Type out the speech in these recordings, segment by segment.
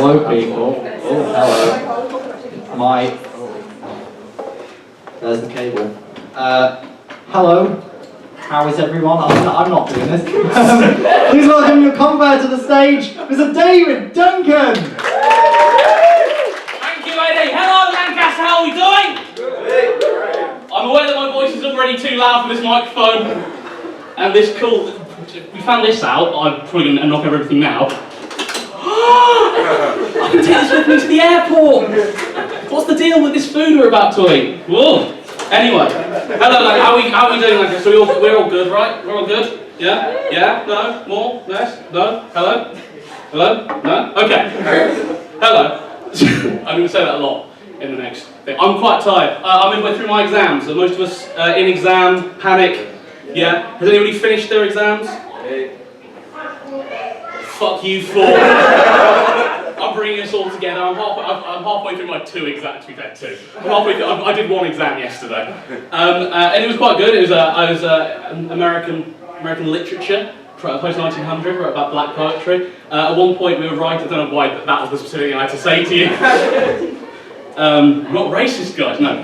Hello, people. Oh, hello. There's the cable. Hello. How is everyone? I'm not doing this. Please welcome your compere to the stage, Mr. David Duncan. Thank you, Eddie. Hello, Lancaster. How are we doing? I'm aware that my voice is already too loud for this microphone. And this cool. We found this out. I'm probably going to knock over everything now. I can take this with me to the airport. What's the deal with this food we're about to eat? Whoa. Anyway, hello, how are we doing, Lancaster? So we're all good, right? We're all good? Yeah? Yeah? No? More? Less? No? Hello? Hello? No? Okay. Hello. I'm going to say that a lot in the next thing. I'm quite tired. I'm midway through my exams. Are most of us in exam panic? Yeah? Has anybody finished their exams? Fuck you four. I'm bringing us all together. I'm halfway through my two exams. I'm halfway through. I did one exam yesterday, and it was quite good. It was American literature, post 1900, wrote about black poetry. At one point we were writing. I don't know why that was the specific thing I had to say to you. Not racist, guys. No.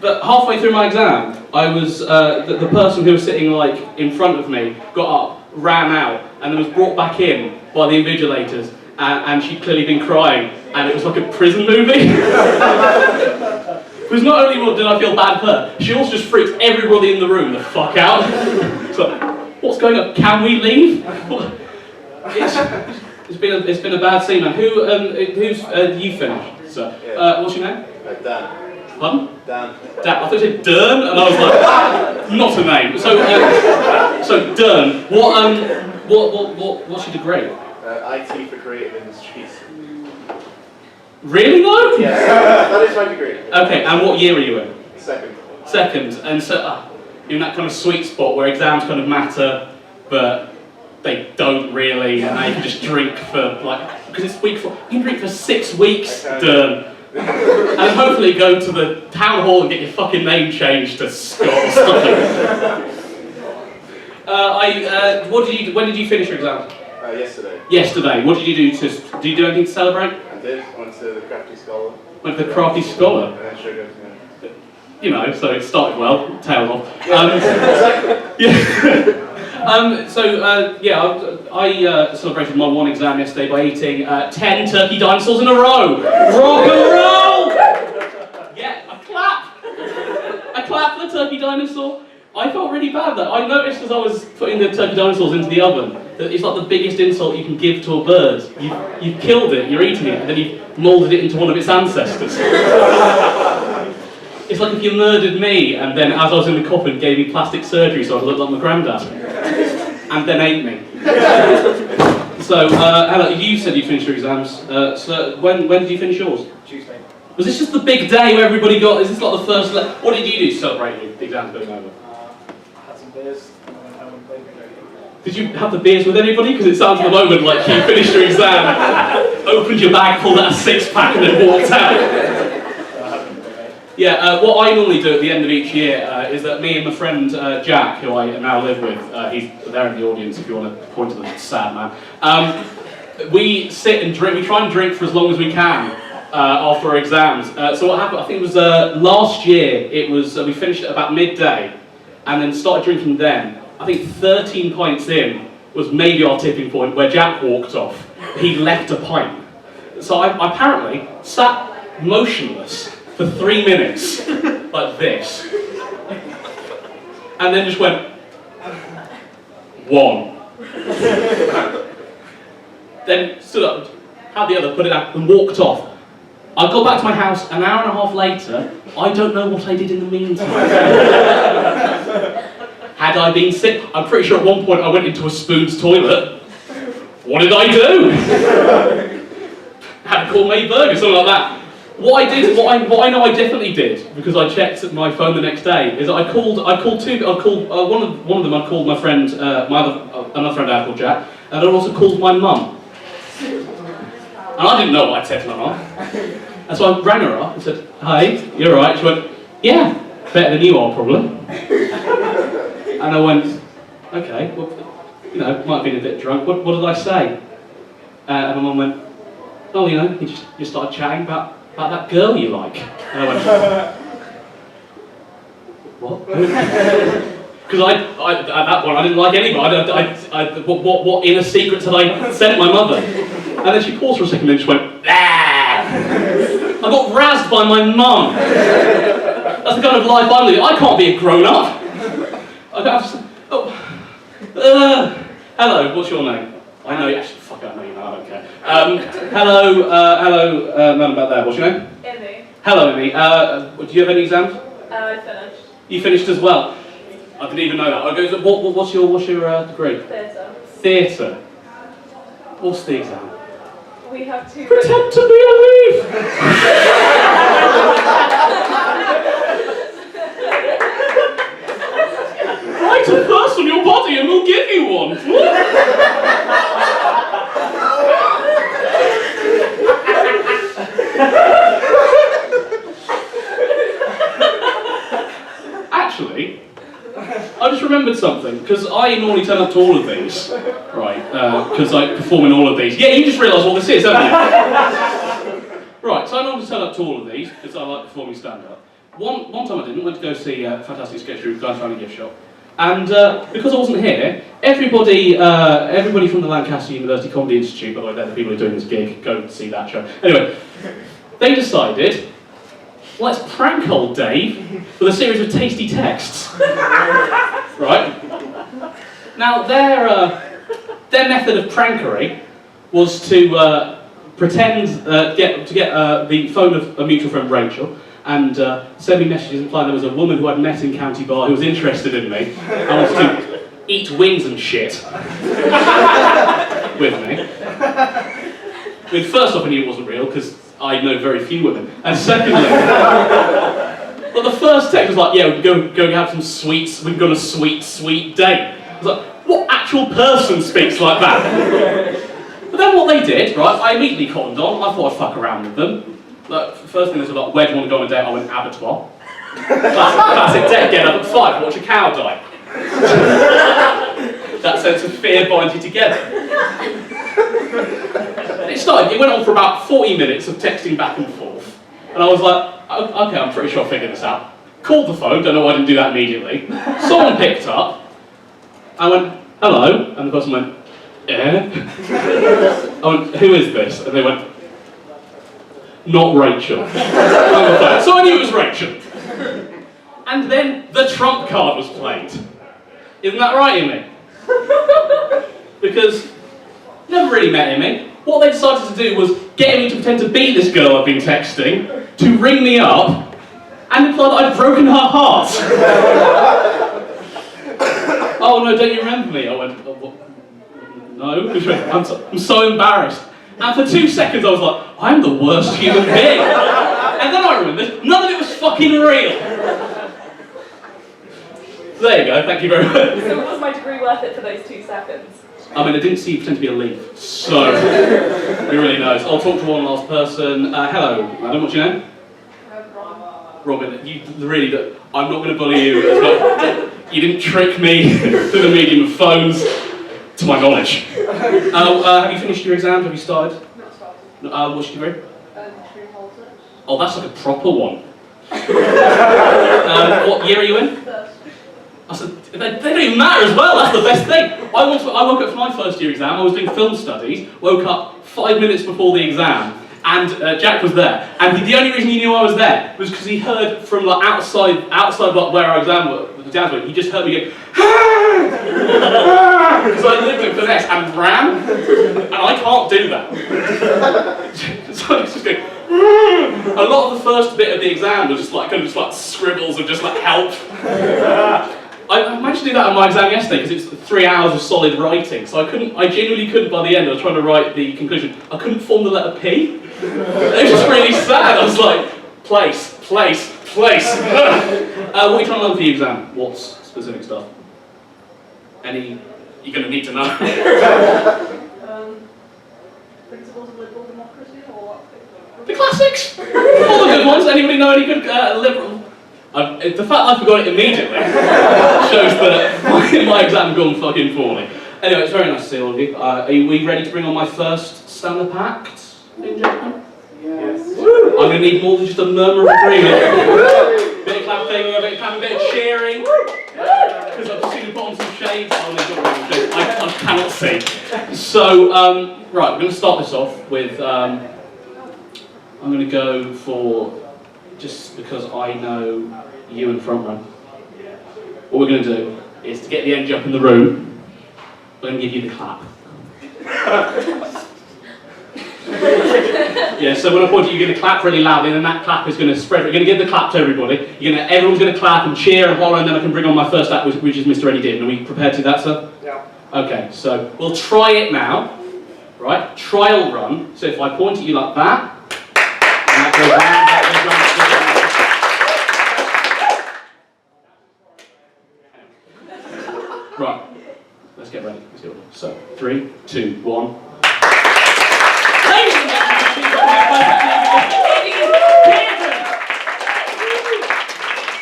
But halfway through my exam, I was the person who was sitting like in front of me got up, ran out, and then was brought back in by the invigilators. And she'd clearly been crying, and it was like a prison movie. Because not only did I feel bad for her, she also just freaked everybody in the room the fuck out. It's like, what's going on? Can we leave? It's been a bad scene, man. Who's you finished? So, what's your name? Dan. Pardon? Dan. Dan. I thought you said Dearden, and I was like, not a name. So Dearden, what's your degree? IT for creative industries. Really though? Yes, that is my degree. Okay, and what year are you in? Second, and so you're in that kind of sweet spot where exams kind of matter, but they don't really, and now you can just drink for because it's week 4, you can drink for 6 weeks, Dearden. And hopefully go to the town hall and get your fucking name changed to Scott or something. When did you finish your exams? Yesterday. Yesterday. What did you do did you do anything to celebrate? I did. I went to the Crafty Scholar. Went to the Crafty Scholar? And then sugar, yeah. You know, so it started well, tailed off. I celebrated my one exam yesterday by eating 10 turkey dinosaurs in a row. Rock and roll! Yeah, I clapped for the turkey dinosaur. I felt really bad though. I noticed as I was putting the turkey dinosaurs into the oven that it's like the biggest insult you can give to a bird. You've killed it, you're eating it, and then you've moulded it into one of its ancestors. It's like if you murdered me and then as I was in the coffin gave me plastic surgery so I looked like my granddad. And then ate me. So, Ella, you said you finished your exams. So when did you finish yours? Tuesday. Was this just the big day where everybody got, is this like the first, what did you do to celebrate the exams being over? Had some beers and went home and played video games. Did you have the beers with anybody? Because it sounds at the moment like you finished your exam, opened your bag, pulled out a 6-pack and then walked out. Yeah, what I normally do at the end of each year is that me and my friend Jack, who I now live with, he's there in the audience if you want to point to the sad man, we sit and drink, we try and drink for as long as we can after our exams. So what happened, I think it was last year, we finished at about midday and then started drinking then. I think 13 pints in was maybe our tipping point where Jack walked off. He left a pint. So I apparently sat motionless for 3 minutes, like this. And then just went, 1. Then stood up, had the other, put it out, and walked off. I got back to my house an hour and a half later. I don't know what I did in the meantime. Had I been sick? I'm pretty sure at one point I went into a spoon's toilet. What did I do? Had a gourmet burger, something like that. What I know I definitely did, because I checked my phone the next day, is I called one of them. I called my friend, another friend I had called Jack, and I also called my mum. And I didn't know what I'd said to my mum. And so I rang her up and said, "Hey, you're right." She went, "Yeah, better than you are, probably." And I went, "Okay, well, might have been a bit drunk. What did I say?" And my mum went, oh, you know, you started chatting about that girl you like. And I went, what? Because at that point I didn't like anybody. What inner secrets had I sent my mother? And then she paused for a second and just went, ah! I got razzed by my mum. That's the kind of life I'm living. I can't be a grown-up. Hello, what's your name? I know, actually, fuck, I know you know, I don't care. Hello, madam back there, what's your name? Emmy. Hello, Emmy. Do you have any exams? I finished. You finished as well? I didn't even know that. I go, what's your degree? Theatre. Theatre. What's the exam? We have to... Pretend to be a leaf! Write a verse on your body and we'll give you one. Actually, I just remembered something, because I normally turn up to all of these, right, because I perform in all of these. Yeah, you just realised what this is, haven't you? Right, so I normally turn up to all of these, because I like performing stand-up. One time I didn't, went to go see a fantastic sketch group, Guys Found a Gift Shop. And because I wasn't here, everybody from the Lancaster University Comedy Institute, by the way, they're the people who are doing this gig, go see that show. Anyway, they decided, let's prank old Dave with a series of tasty texts. Right? Now, their method of prankery was to pretend, get the phone of a mutual friend, Rachel, and send me messages implying there was a woman who I'd met in County Bar who was interested in me and wanted to eat wings and shit with me. I mean, first off, I knew it wasn't real, because I know very few women. And secondly, well, the first text was like, yeah, we can go have some sweets, we can go on a sweet, sweet date. I was like, what actual person speaks like that? But then what they did, right, I immediately cottoned on, I thought I'd fuck around with them. Like, first thing they said, like, where do you want to go on a date? I went, abattoir. Classic date, get up at 5, watch a cow die. That sense of fear binds you together. It went on for about 40 minutes of texting back and forth. And I was like, okay, I'm pretty sure I figured this out. Called the phone, don't know why I didn't do that immediately. Someone picked up. I went, hello, and the person went, eh? I went, who is this? And they went, not Rachel. So I knew it was Rachel. And then the trump card was played. Isn't that right, Emmy? Because never really met Emmy. What they decided to do was get Emmy to pretend to be this girl I've been texting, to ring me up, and imply that I'd broken her heart. Oh no, don't you remember me? I went, oh, what? No, I'm so embarrassed. And for 2 seconds I was like, I'm the worst human being. And then I remembered, none of it was fucking real. So there you go, thank you very much. So was my degree worth it for those 2 seconds? I mean, I didn't see you pretend to be a leaf, so who really knows. I'll talk to one last person. Hello, madam, what's your name? Robin. You really, I'm not going to bully you. You didn't trick me through the medium of phones, to my knowledge. Have you finished your exams? Have you started? Not started. What's your degree? True politics. Oh, that's like a proper one. What year are you in? First. I said, they don't even matter as well, that's the best thing. I woke up for my first year exam, I was doing film studies, woke up 5 minutes before the exam, and Jack was there. And the only reason he knew I was there was because he heard from like outside like where our exams were, he just heard me go, because I lived in finesse and ran, and I can't do that. So I was just going, a lot of the first bit of the exam was just like kind of just like scribbles of just like help. I managed to do that on my exam yesterday because it's 3 hours of solid writing, so I genuinely couldn't by the end. I was trying to write the conclusion. I couldn't form the letter P. It was just really sad. I was like, place. What are you trying to learn for your exam? What's specific stuff? You're going to need to know. Principles of liberal democracy or what? The classics! All the good ones. Anybody know any good liberal? The fact I forgot it immediately shows that my exam gone fucking poorly. Anyway, it's very nice to see all of you. Are we ready to bring on my first stand-up act? ladies and gentlemen? Yes. I'm going to need more than just a murmur of agreement. Bit of clapping, a bit of clapping, a bit of cheering. Because I've just seen you put on some shades. Oh, no, not really shades. I cannot see. So, right, we're going to start this off with, I'm going to go for, just because I know you in front row, what we're going to do is to get the energy up in the room, we're going to give you the clap. Yeah, so when I point at you, you're going to clap really loudly, and then that clap is going to spread. We're going to give the clap to everybody. Everyone's going to clap and cheer and holler, and then I can bring on my first act, which is Mr. Eddie Dearden. Are we prepared to do that, sir? Yeah. Okay, so we'll try it now. Right? Trial run. So if I point at you like that, and that goes round, that goes round, that goes round. Right. Let's get ready. Let's get ready. So, 3, 2, 1. Ladies and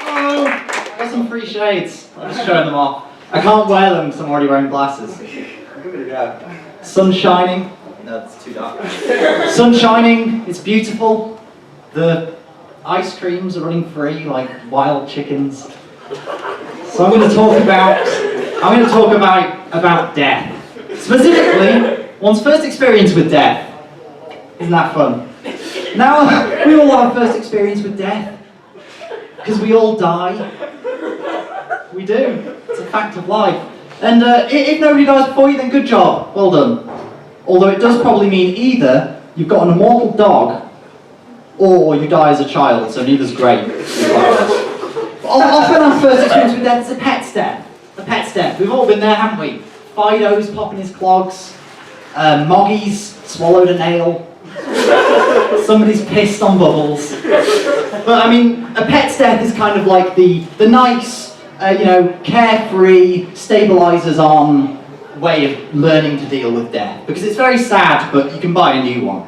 Oh, I got some free shades. I'm just showing them off. I can't wear them because I'm already wearing glasses. Give it a go. Sun shining. No, it's too dark. Sun shining. It's beautiful. The ice creams are running free like wild chickens. So I'm going to talk about death. Specifically, one's first experience with death. Isn't that fun? Now, we all have a first experience with death. Because we all die. We do. It's a fact of life. And if nobody dies before you, then good job. Well done. Although it does probably mean either you've got an immortal dog, or you die as a child, so neither's great. Often our first experience with death is a pet's death. A pet's death. We've all been there, haven't we? Fido's popping his clogs. Moggy's swallowed a nail. Somebody's pissed on bubbles. But I mean, a pet's death is kind of like the nice, carefree, stabilizers on way of learning to deal with death. Because it's very sad, but you can buy a new one.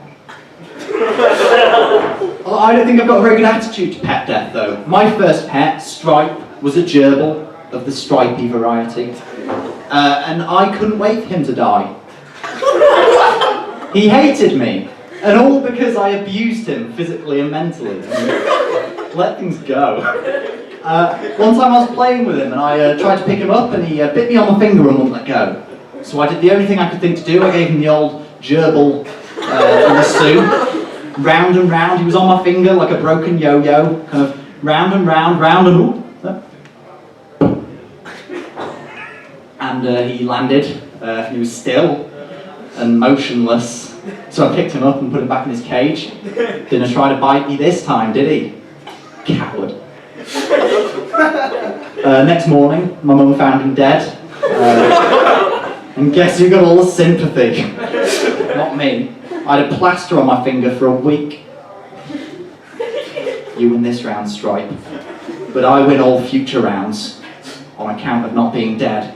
Well, I don't think I've got a very good attitude to pet death, though. My first pet, Stripe, was a gerbil of the stripy variety. And I couldn't wait for him to die. He hated me. And all because I abused him physically and mentally. Let things go. One time I was playing with him and I tried to pick him up and he bit me on my finger and wouldn't let go. So I did the only thing I could think to do. I gave him the old gerbil lasso. Round and round. He was on my finger like a broken yo-yo. Kind of round and round, round and ooh. And he landed. He was still and motionless. So I picked him up and put him back in his cage. Didn't try to bite me this time, did he? Coward. Next morning, my mum found him dead. And guess who got all the sympathy? Not me. I had a plaster on my finger for a week. You win this round, Stripe. But I win all future rounds on account of not being dead.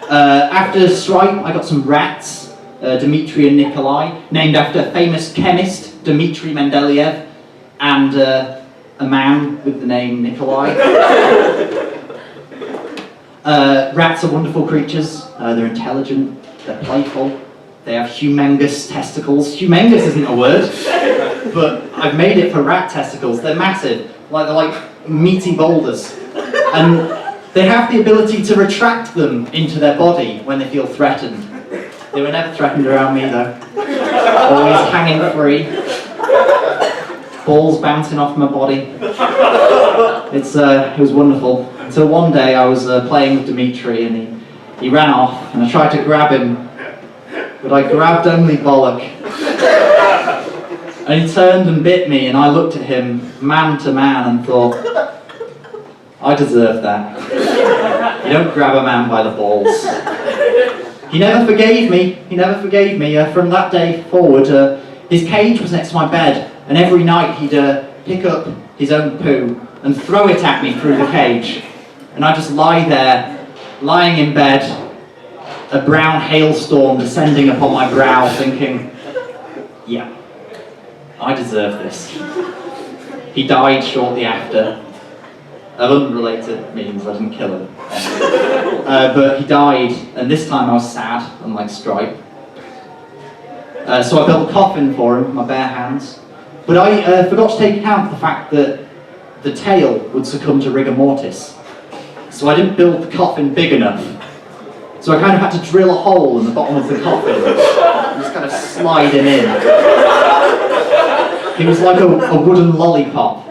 After Stripe, I got some rats, Dmitri and Nikolai, named after famous chemist Dmitri Mendeleev, and a man with the name Nikolai. Rats are wonderful creatures. They're intelligent, they're playful, they have humongous testicles. Humongous isn't a word, but I've made it for rat testicles. They're massive, they're like meaty boulders. And they have the ability to retract them into their body when they feel threatened. They were never threatened around me though. Always hanging free. Balls bouncing off my body. It was wonderful. Until one day I was playing with Dmitri and he ran off and I tried to grab him, but I grabbed only bollock. And he turned and bit me and I looked at him man to man and thought, I deserve that. You don't grab a man by the balls. He never forgave me. From that day forward, his cage was next to my bed, and every night he'd pick up his own poo and throw it at me through the cage. And I'd just lie there, lying in bed, a brown hailstorm descending upon my brow, thinking, yeah, I deserve this. He died shortly after. Of unrelated means, I didn't kill him. But he died, and this time I was sad, unlike Stripe. So I built a coffin for him with my bare hands. But I forgot to take account of the fact that the tail would succumb to rigor mortis. So I didn't build the coffin big enough. So I kind of had to drill a hole in the bottom of the coffin and just kind of slide him in. He was like a wooden lollipop.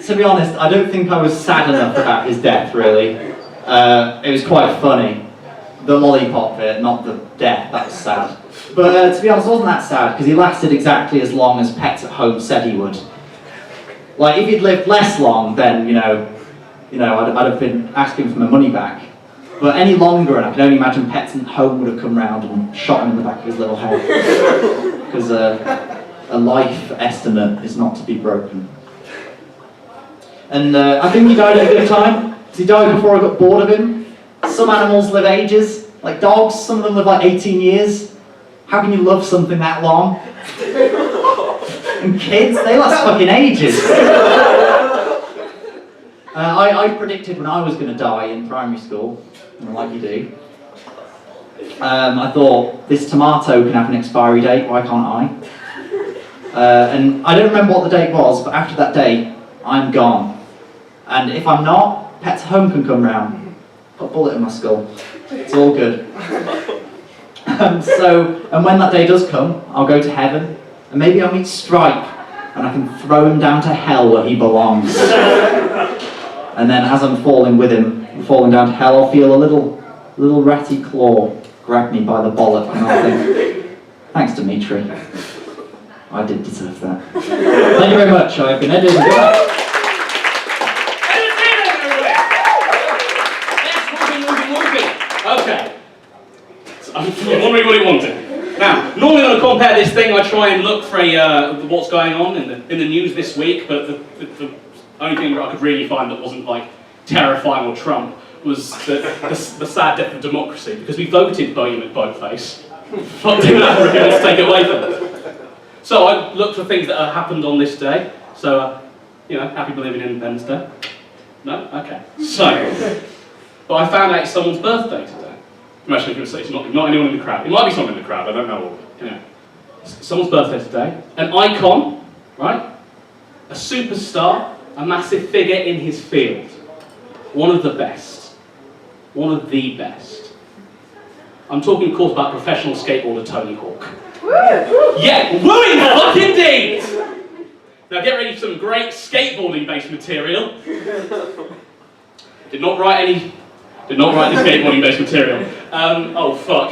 To be honest, I don't think I was sad enough about his death, really. It was quite funny. The lollipop bit, not the death, that was sad. But to be honest, it wasn't that sad, because he lasted exactly as long as Pets at Home said he would. Like, if he'd lived less long, then, I'd have been asking for my money back. But any longer, and I can only imagine Pets at Home would have come round and shot him in the back of his little head. Because a life estimate is not to be broken. And I think he died at a good time, because he died before I got bored of him. Some animals live ages, like dogs, some of them live like 18 years. How can you love something that long? And kids, they last fucking ages. I predicted when I was going to die in primary school, like you do. I thought, this tomato can have an expiry date, why can't I? And I don't remember what the date was, but after that date, I'm gone. And if I'm not, Pets at Home can come round. Put a bullet in my skull. It's all good. And when that day does come, I'll go to heaven, and maybe I'll meet Stripe, and I can throw him down to hell where he belongs. And then as I'm falling with him, falling down to hell, I'll feel a little ratty claw grab me by the bollock, and I'll think, thanks, Dimitri. I did deserve that. Thank you very much. I've been edited. Okay. So I'm wondering what he wanted. Now, normally when I compare this thing, I try and look for what's going on in the news this week, but the only thing that I could really find that wasn't like terrifying or Trump was the sad death of democracy, because we voted Maidment boatface. Fuck him out, really wants to take it away from us. So I looked for things that happened on this day. So, happy belated Independence Day. No? Okay. So, but I found out it's someone's birthday today. I'm actually going to say it's not anyone in the crowd. It might be someone in the crowd, I don't know. Someone's birthday today. An icon, right? A superstar, a massive figure in his field. One of the best. One of the best. I'm talking, of course, about professional skateboarder Tony Hawk. Yeah, wooing fuck indeed! Now get ready for some great skateboarding-based material. Did not write any skateboarding-based material. Oh fuck.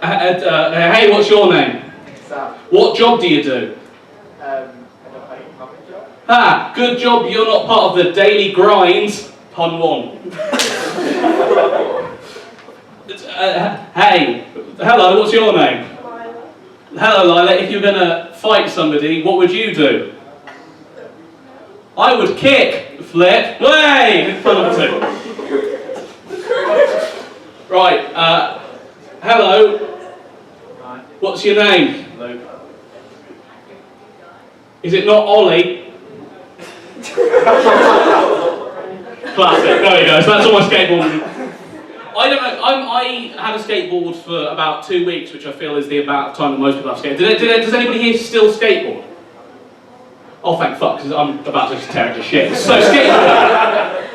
Hey, what's your name? Sam. What job do you do? I don't make a public job. Ah, good job you're not part of the daily grind. Pun one. Hey, hello, what's your name? Lila. Hello, Lila. If you're gonna fight somebody, what would you do? I would kick, flip, way in front of two. Right. Hello. Right. What's your name? Luke. Is it not Ollie? Classic. There you go. So that's all my skateboarding. I don't know. I had a skateboard for about 2 weeks, which I feel is the amount of time that most people have skated. Does anybody here still skateboard? Oh, thank fuck, because I'm about to just tear it to shit. So skateboarding.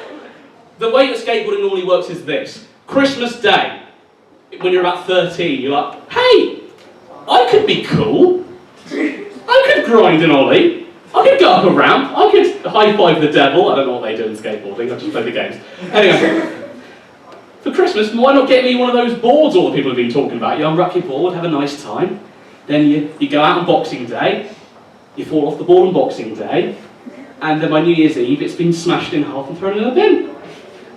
The way that skateboarding normally works is this. Christmas Day, when you're about 13, you're like, hey, I could be cool. I could grind an ollie. I could go up a ramp. I could high-five the devil. I don't know what they do in skateboarding. I just play the games. Anyway. For Christmas, why not get me one of those boards all the people have been talking about? You unwrap your board, have a nice time, then you go out on Boxing Day, you fall off the board on Boxing Day, and then by New Year's Eve it's been smashed in half and thrown in a bin.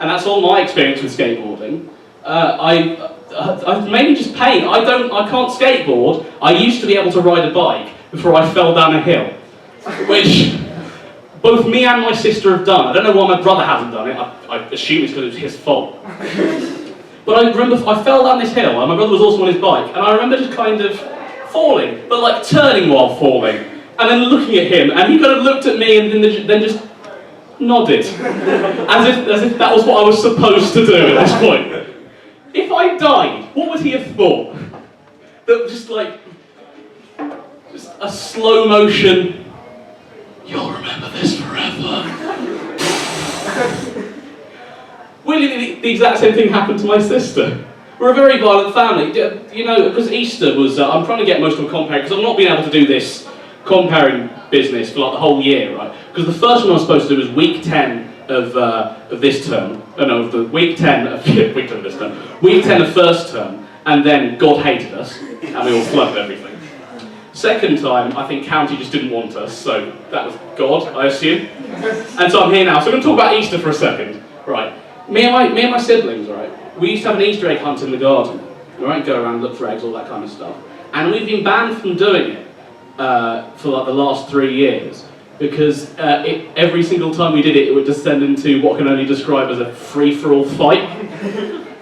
And that's all my experience with skateboarding. I've mainly just pain. I can't skateboard. I used to be able to ride a bike before I fell down a hill, which both me and my sister have done. I don't know why my brother hasn't done it. I assume it's because it was his fault. But I remember I fell down this hill, and my brother was also on his bike, and I remember just kind of falling, but like turning while falling, and then looking at him, and he kind of looked at me and then just nodded, as if that was what I was supposed to do at this point. If I died, what would he have thought? that was just like, just a slow motion, you'll remember this forever. Weirdly, the exact same thing happened to my sister. We're a very violent family, you know, because Easter was, I'm trying to get most of a compare, because I've not been able to do this comparing business for like the whole year, right? Because the first one I was supposed to do was week 10 of this term, of the week 10 of, week 10 of this term, week 10 of first term, and then God hated us, and we all flooded everything. Second time, I think County just didn't want us, so that was God, I assume. And so I'm here now, so I'm going to talk about Easter for a second. Right, me and my siblings, right, we used to have an Easter egg hunt in the garden, right, go around, look for eggs, all that kind of stuff. And we've been banned from doing it for like the last 3 years, because every single time we did it, it would descend into what can only describe as a free-for-all fight.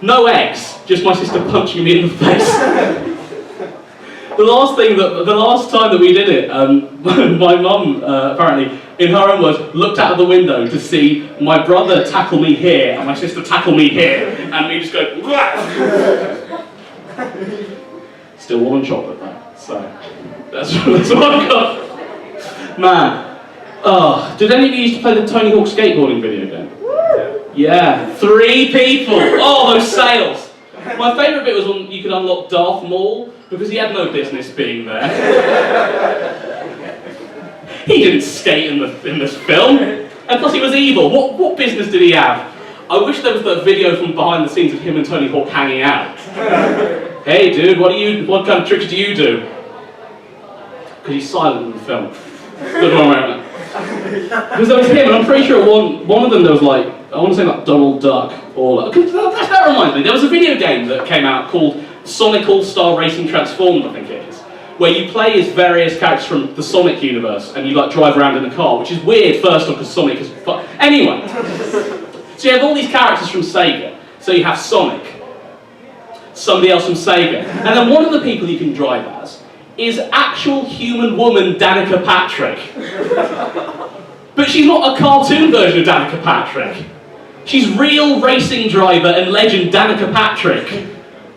No eggs, just my sister punching me in the face. The last time that we did it, my mum, apparently, in her own words, looked out of the window to see my brother tackle me here and my sister tackle me here, and we just go, wah! Still warm chocolate though, so that's what I've got. Man, oh, did any of you used to play the Tony Hawk skateboarding video game? Yeah, 3 people. Oh, those sails. My favourite bit was when you could unlock Darth Maul, because he had no business being there. He didn't skate in this film, and plus he was evil. What business did he have? I wish there was that video from behind the scenes of him and Tony Hawk hanging out. Hey dude, what kind of tricks do you do? Because he's silent in the film. Good one around that. Because there was him, and I'm pretty sure one of them there was like, I want to say like Donald Duck, or that reminds me, there was a video game that came out called Sonic All-Star Racing Transformed, I think it is, where you play as various characters from the Sonic universe, and you like drive around in a car, which is weird first off because Sonic is anyway. So you have all these characters from Sega. So you have Sonic, somebody else from Sega, and then one of the people you can drive as is actual human woman Danica Patrick. But she's not a cartoon version of Danica Patrick. She's real racing driver and legend Danica Patrick,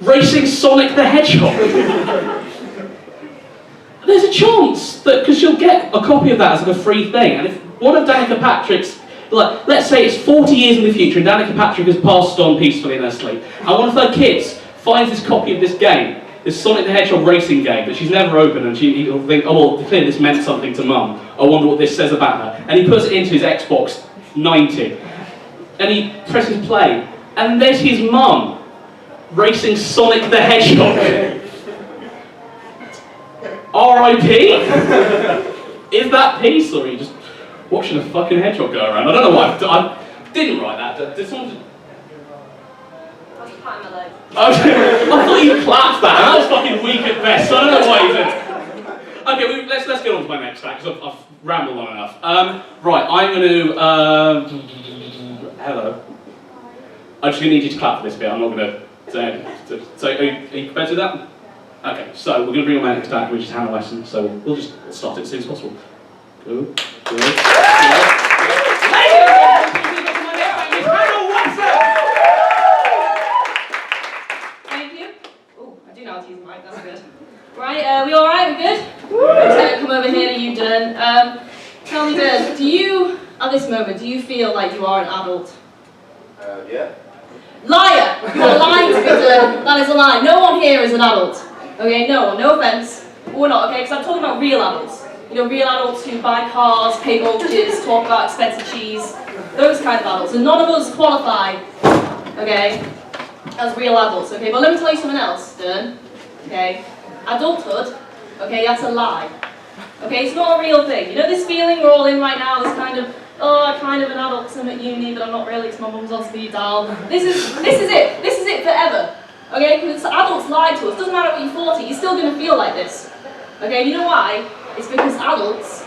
racing Sonic the Hedgehog. There's a chance that, because she'll get a copy of that as like a free thing, and if one of Danica Patrick's, like, let's say it's 40 years in the future and Danica Patrick has passed on peacefully in her sleep, and one of her kids finds this copy of this game, this Sonic the Hedgehog racing game that she's never opened, and he'll think, oh well, clearly this meant something to Mum. I wonder what this says about her. And he puts it into his Xbox 90, and he presses play, and there's his mum racing Sonic the Hedgehog. R.I.P. Is that peace, or are you just watching a fucking hedgehog go around? I don't know why I didn't write that. Did someone just... I was patting my leg. I thought you clapped that. That was fucking weak at best. So I don't know why you did. Okay, let's get on to my next track because I've rambled on enough. Right, I'm going to. Hello. I'm just going to need you to clap for this bit. I'm not going to say. So, are you prepared to do that? Okay, so we're going to bring on my next track, which is Hannah Wesson. So we'll just start it as soon as possible. Go. Right, we alright, we good? I'm just going to come over here to you, Dearden. Tell me, Dearden, do you, at this moment, do you feel like you are an adult? Yeah. Liar! You are lying to me, Dearden. That is a lie. No one here is an adult. Okay, no one, no offence. But we're not, okay? Because I'm talking about real adults. You know, real adults who buy cars, pay mortgages, talk about expensive cheese. Those kind of adults. And none of us qualify, okay, as real adults, okay? But let me tell you something else, Dearden. Okay? Adulthood, okay, that's a lie. Okay, it's not a real thing. You know this feeling we're all in right now, this kind of, oh, I'm kind of an adult because I'm at uni, but I'm not really because my mum's on speed dial. This is it forever. Okay, because adults lie to us. Doesn't matter what you're 40, you're still going to feel like this. Okay, you know why? It's because adults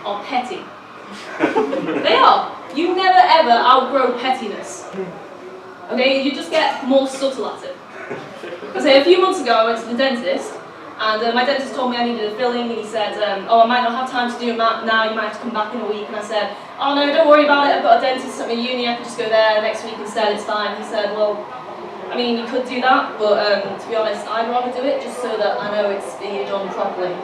are petty. They are. You never ever outgrow pettiness. Okay, you just get more subtle at it. Okay, a few months ago I went to the dentist, and my dentist told me I needed a filling, and he said, oh, I might not have time to do that now, you might have to come back in a week. And I said, oh no, don't worry about it, I've got a dentist at my uni, I can just go there next week instead, it's fine. He said, well, I mean, you could do that, but to be honest, I'd rather do it just so that I know it's being done properly.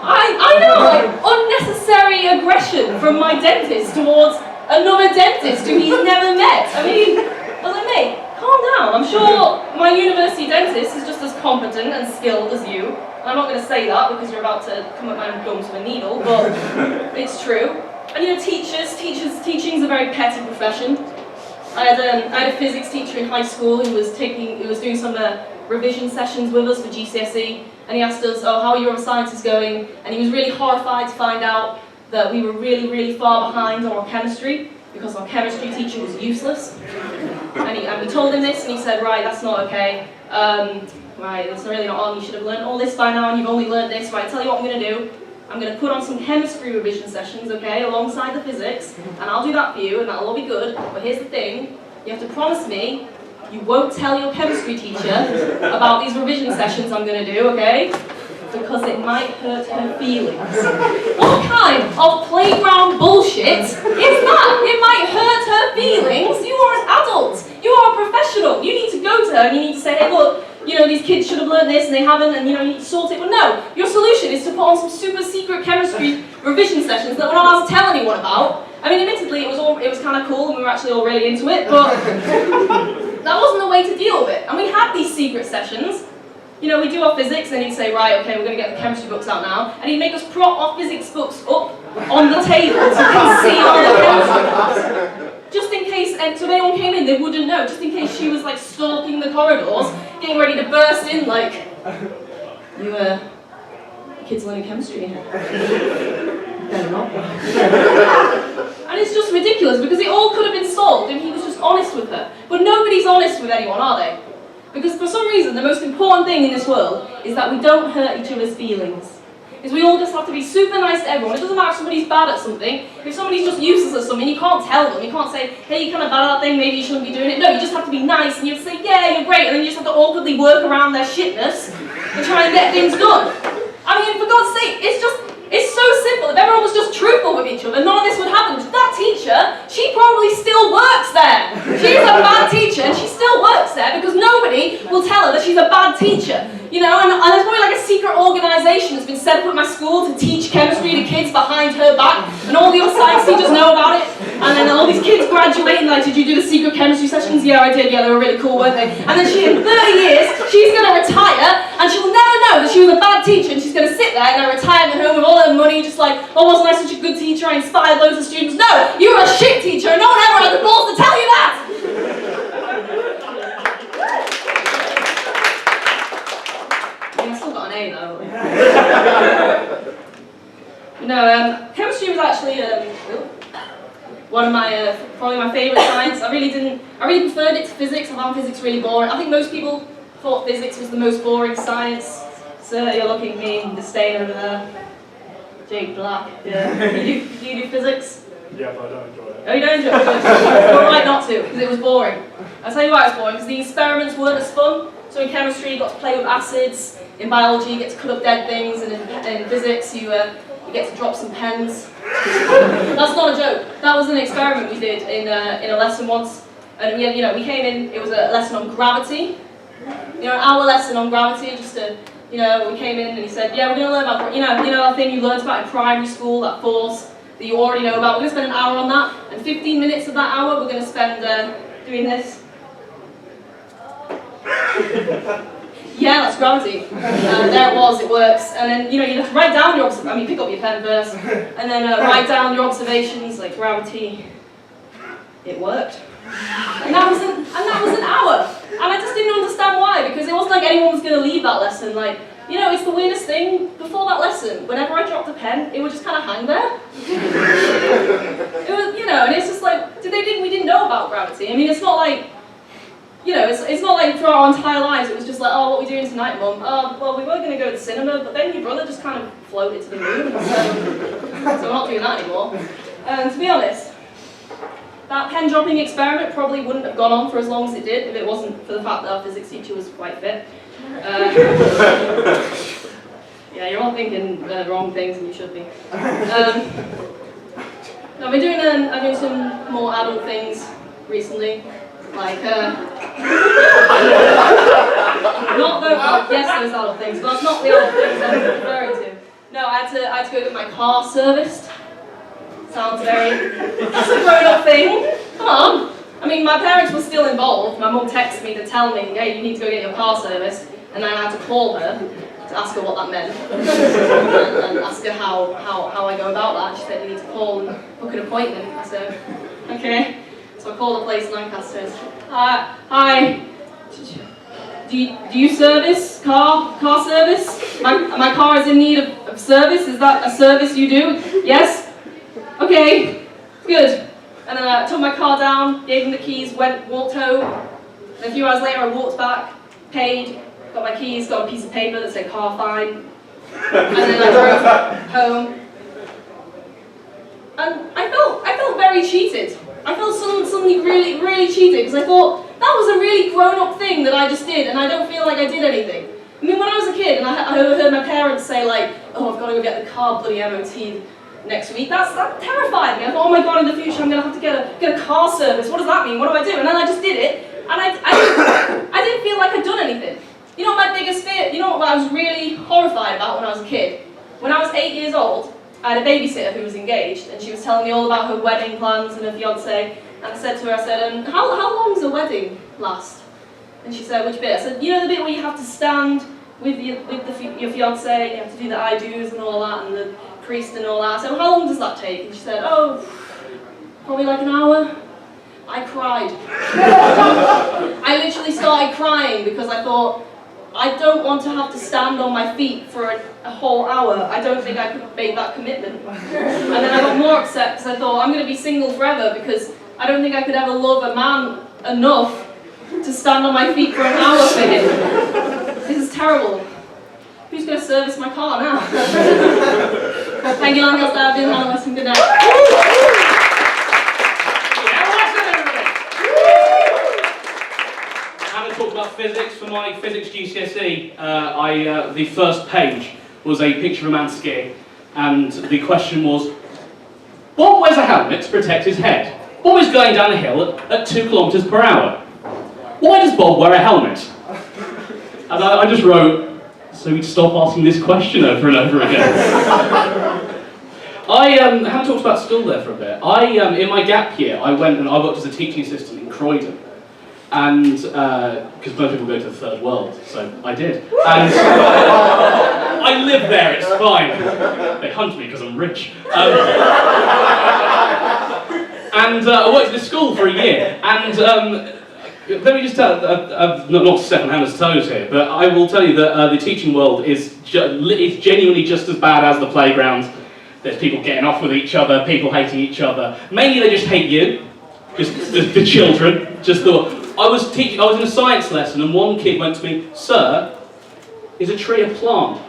I know, like, unnecessary aggression from my dentist towards another dentist who he's never met. I mean, I was like, mate, calm down. I'm sure my university dentist is just as competent and skilled as you. I'm not going to say that because you're about to come at my gums with a needle, but it's true. And you know, teaching's a very petty profession. I had a physics teacher in high school who was doing some revision sessions with us for GCSE, and he asked us, "Oh, how are your sciences going?" And he was really horrified to find out that we were really, really far behind on our chemistry because our chemistry teacher was useless. And we told him this, and he said, "Right, that's not okay. Right, that's really not on. You should have learned all this by now, and you've only learned this. Right, tell you what I'm going to do. I'm going to put on some chemistry revision sessions, okay, alongside the physics, and I'll do that for you, and that'll all be good. But here's the thing, you have to promise me you won't tell your chemistry teacher about these revision sessions I'm going to do, okay? Because it might hurt her feelings." What kind of playground bullshit is that? It might hurt her feelings. You are an adult. You are a professional. You need to go to her and you need to say, "Hey, look, you know, these kids should have learned this and they haven't, and you know, you need to sort it." But no, your solution is to put on some super secret chemistry revision sessions that we're not allowed to tell anyone about. I mean, admittedly, it was kind of cool and we were actually all really into it, but that wasn't the way to deal with it. And we had these secret sessions. You know, we do our physics, and he'd say, "Right, okay, we're going to get the chemistry books out now," and he'd make us prop our physics books up on the table to conceal the chemistry books. Just in case, and so if anyone came in, they wouldn't know. Just in case she was like stalking the corridors, getting ready to burst in, like, "You, kids learning chemistry here." Better not. And it's just ridiculous because it all could have been solved if he was just honest with her. But nobody's honest with anyone, are they? Because for some reason, the most important thing in this world is that we don't hurt each other's feelings. Is we all just have to be super nice to everyone. It doesn't matter if somebody's bad at something. If somebody's just useless at something, you can't tell them. You can't say, "Hey, you're kind of bad at that thing, maybe you shouldn't be doing it." No, you just have to be nice and you have to say, "Yeah, you're great," and then you just have to awkwardly work around their shitness and try and get things done. I mean, for God's sake, it's so simple. If everyone was just truthful with each other, none of this would happen. That teacher, she probably still works there. She's a bad teacher and she still works there because nobody will tell her that she's a bad teacher. You know, and there's probably like a secret organisation that's been set up at my school to teach chemistry to kids behind her back, and all the other science teachers know about it. And then all these kids graduate and like, "Did you do the secret chemistry sessions?" "Yeah, I did. Yeah, they were really cool, weren't they?" And then in 30 years, she's going to retire, and she'll never know that she was a bad teacher, and she's going to sit there in her retirement home with all her money, just like, "Oh, wasn't I such a good teacher? I inspired loads of students." No, you were a shit teacher, and no one ever had the balls to tell you that. I still got an A though. No, chemistry was actually one of my probably my favourite science. I really preferred it to physics. I found physics really boring. I think most people thought physics was the most boring science. So you're looking at me, disdain over there. Jake Black. Yeah. Do you do physics? Yeah, but I don't enjoy it. Oh, you don't enjoy it? You're right not to, because it was boring. I'll tell you why it was boring, because the experiments weren't as fun. So in chemistry, you got to play with acids. In biology, you get to cut up dead things. And in physics, you get to drop some pens. That's not a joke. That was an experiment we did in a lesson once. And we came in, it was a lesson on gravity. An hour lesson on gravity, just to, we came in and he said, "Yeah, we're going to learn about, that thing you learned about in primary school, that force that you already know about. We're going to spend an hour on that, and 15 minutes of that hour we're going to spend doing this." Yeah, that's gravity. There it was, it works. And then, you have to write down your pick up your pen first, and then write down your observations, like gravity. It worked. And that was an hour. And I just didn't understand why, because it wasn't like anyone was going to leave that lesson. Like, it's the weirdest thing. Before that lesson, whenever I dropped a pen, it would just kind of hang there. It was, and it's just like, we didn't know about gravity. I mean, it's not like, it's not like throughout our entire lives it was just like, "Oh, what are we doing tonight, Mum? Oh, well, we were going to go to the cinema, but then your brother just kind of floated to the moon, so we're not doing that anymore." And to be honest, that pen dropping experiment probably wouldn't have gone on for as long as it did if it wasn't for the fact that our physics teacher was quite fit. Yeah, you're all thinking the wrong things and you should be. I've been doing some more adult things recently. Like, not those, yes, those adult things, but not the adult things I'm referring to. No, I had to go get my car serviced. Sounds that's a grown-up thing. Come on. I mean, my parents were still involved. My mum texted me to tell me, hey, you need to go get your car serviced. And then I had to call her to ask her what that meant. and ask her how I go about that. She said, you need to call and book an appointment. I said, okay. So I called a place in Lancaster and said, hi. Do you service car service? My car is in need of service. Is that a service you do? Yes? Okay, good. And then I took my car down, gave him the keys, walked home. And a few hours later I walked back, paid, got my keys, got a piece of paper that said car fine. And then I drove home. And I felt very cheated. I felt suddenly really, really cheated because I thought, that was a really grown-up thing that I just did, and I don't feel like I did anything. I mean, when I was a kid, and I heard my parents say, like, oh, I've got to go get the car bloody MOT next week, that terrified me. I thought, oh my god, in the future I'm going to have to get a car service. What does that mean? What do I do? And then I just did it, and I didn't feel like I'd done anything. You know what my biggest fear, you know what I was really horrified about when I was a kid? When I was 8 years old, I had a babysitter who was engaged, and she was telling me all about her wedding plans and her fiancé. And I said to her, how long does a wedding last? And she said, which bit? I said, you know the bit where you have to stand with your fiancé, and you have to do the I do's and all that, and the priest and all that. I said, how long does that take? And she said, oh, probably like an hour. I cried. I literally started crying because I thought, I don't want to have to stand on my feet for a whole hour. I don't think I could make that commitment. And then I got more upset because I thought, I'm going to be single forever because I don't think I could ever love a man enough to stand on my feet for an hour for him. This is terrible. Who's going to service my car now? Thank you, Lancaster. I've been on Wesson. Good night. Having talked about physics for my physics GCSE, the first page was a picture of a man skiing, and the question was, Bob wears a helmet to protect his head. Bob is going down a hill at 2 kilometers per hour. Why does Bob wear a helmet? And I just wrote, so we'd stop asking this question over and over again. I haven't talked about school there for a bit. In my gap year, I went and I worked as a teaching assistant in Croydon. And, because most people go to the third world, so I did. And I live there, it's fine. They hunt me because I'm rich. And I worked at a school for a year, and let me just tell, not to step on Hannah's toes here, but I will tell you that the teaching world is it's genuinely just as bad as the playground. There's people getting off with each other, people hating each other. Mainly they just hate you, just the children. I was in a science lesson, and one kid went to me, "Sir, is a tree a plant?"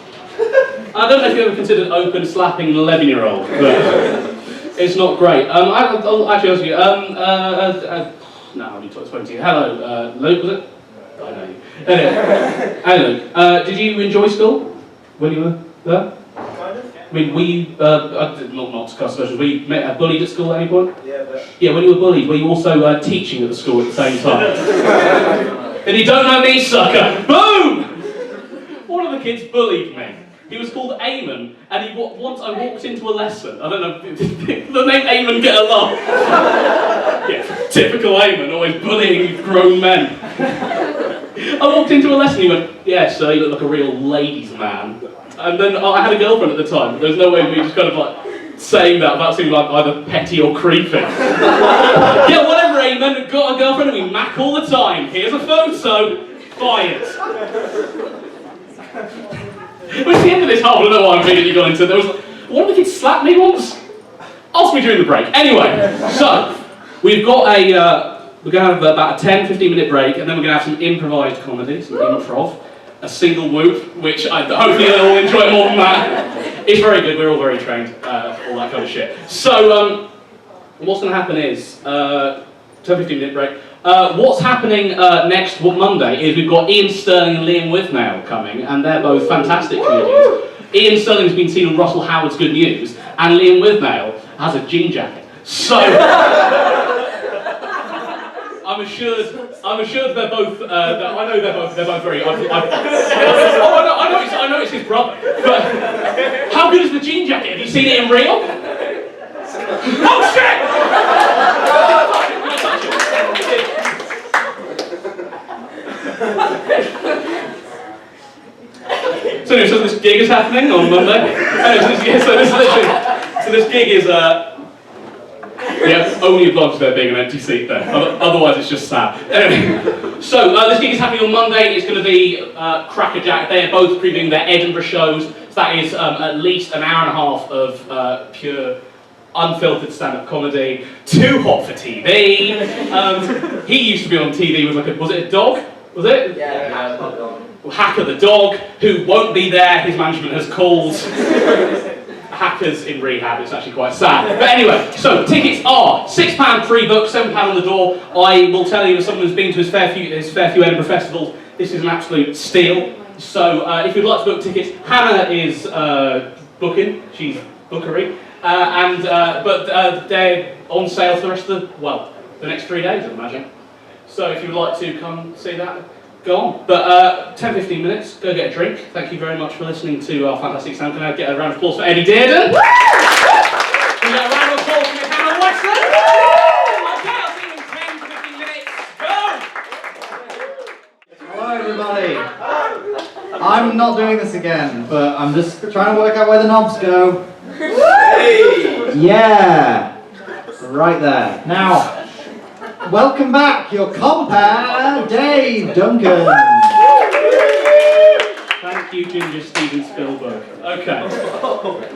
I don't know if you ever considered open slapping an 11-year-old, but it's not great. I'll actually ask you. No, I haven't spoken to you. Hello, Luke, was it? I know you. Anyway, hey Luke, did you enjoy school when you were there? Kind of. I mean, not to discuss specials, were you bullied at school at any point? Yeah, but... Yeah, when you were bullied, were you also teaching at the school at the same time? And you don't know me, sucker! Boom! One of the kids bullied me. He was called Eamon, and once I walked into a lesson, I don't know, the name Eamon get a laugh. Yeah, typical Eamon, always bullying grown men. I walked into a lesson, he went, "Yeah, sir, you look like a real ladies' man." And then I had a girlfriend at the time, but there was no way of me just kind of like saying that without seeming like either petty or creepy. Yeah, whatever, Eamon, got a girlfriend and we mac all the time. Here's a photo, fired. It was the end of this whole, I don't know what I'm thinking you got into. There was one of the kids slapped me once. Ask me during the break. Anyway, so we've got we're going to have about a 10-15 minute break, and then we're going to have some improvised comedy, some improv, a single whoop, which hopefully you'll all enjoy more than that. It's very good. We're all very trained, all that kind of shit. So what's going to happen is 10-15 minute break. What's happening next Monday is we've got Ian Sterling and Liam Withnail coming, and they're both fantastic comedians. Ian Sterling's been seen on Russell Howard's Good News, and Liam Withnail has a jean jacket. So, I'm assuming assured they're both. I know they're both very. I know it's his brother. But how good is the jean jacket? Have you seen it in real? Oh shit! So this gig is happening on Monday. So this gig is only applies if there being an empty seat there. Otherwise, it's just sad. Anyway, so this gig is happening on Monday. It's going to be crackerjack. They are both previewing their Edinburgh shows. So that is at least an hour and a half of pure, unfiltered stand-up comedy. Too hot for TV. He used to be on TV with was it a dog? Was it? Yeah. Hacker the dog, who won't be there. His management has called. Hackers in rehab, it's actually quite sad. But anyway, so tickets are £6 pre-book, £7 on the door. I will tell you, as someone who's been to his fair few Edinburgh festivals, this is an absolute steal. So if you'd like to book tickets, Hannah is booking, she's bookery, but they're on sale for the rest of the next 3 days, I imagine. So if you'd like to come see that, go on. But 10-15 minutes, go get a drink. Thank you very much for listening to our fantastic sound. Can I get a round of applause for Eddie Dearden? Can we get a round of applause for Hannah Wesson? Okay, I'll see you in 10-15 minutes. Go! Hello everybody. I'm not doing this again, but I'm just trying to work out where the knobs go. Yeah, right there. Now, welcome back, your compere, Dave Duncan. Thank you, Ginger Steven Spielberg. Okay.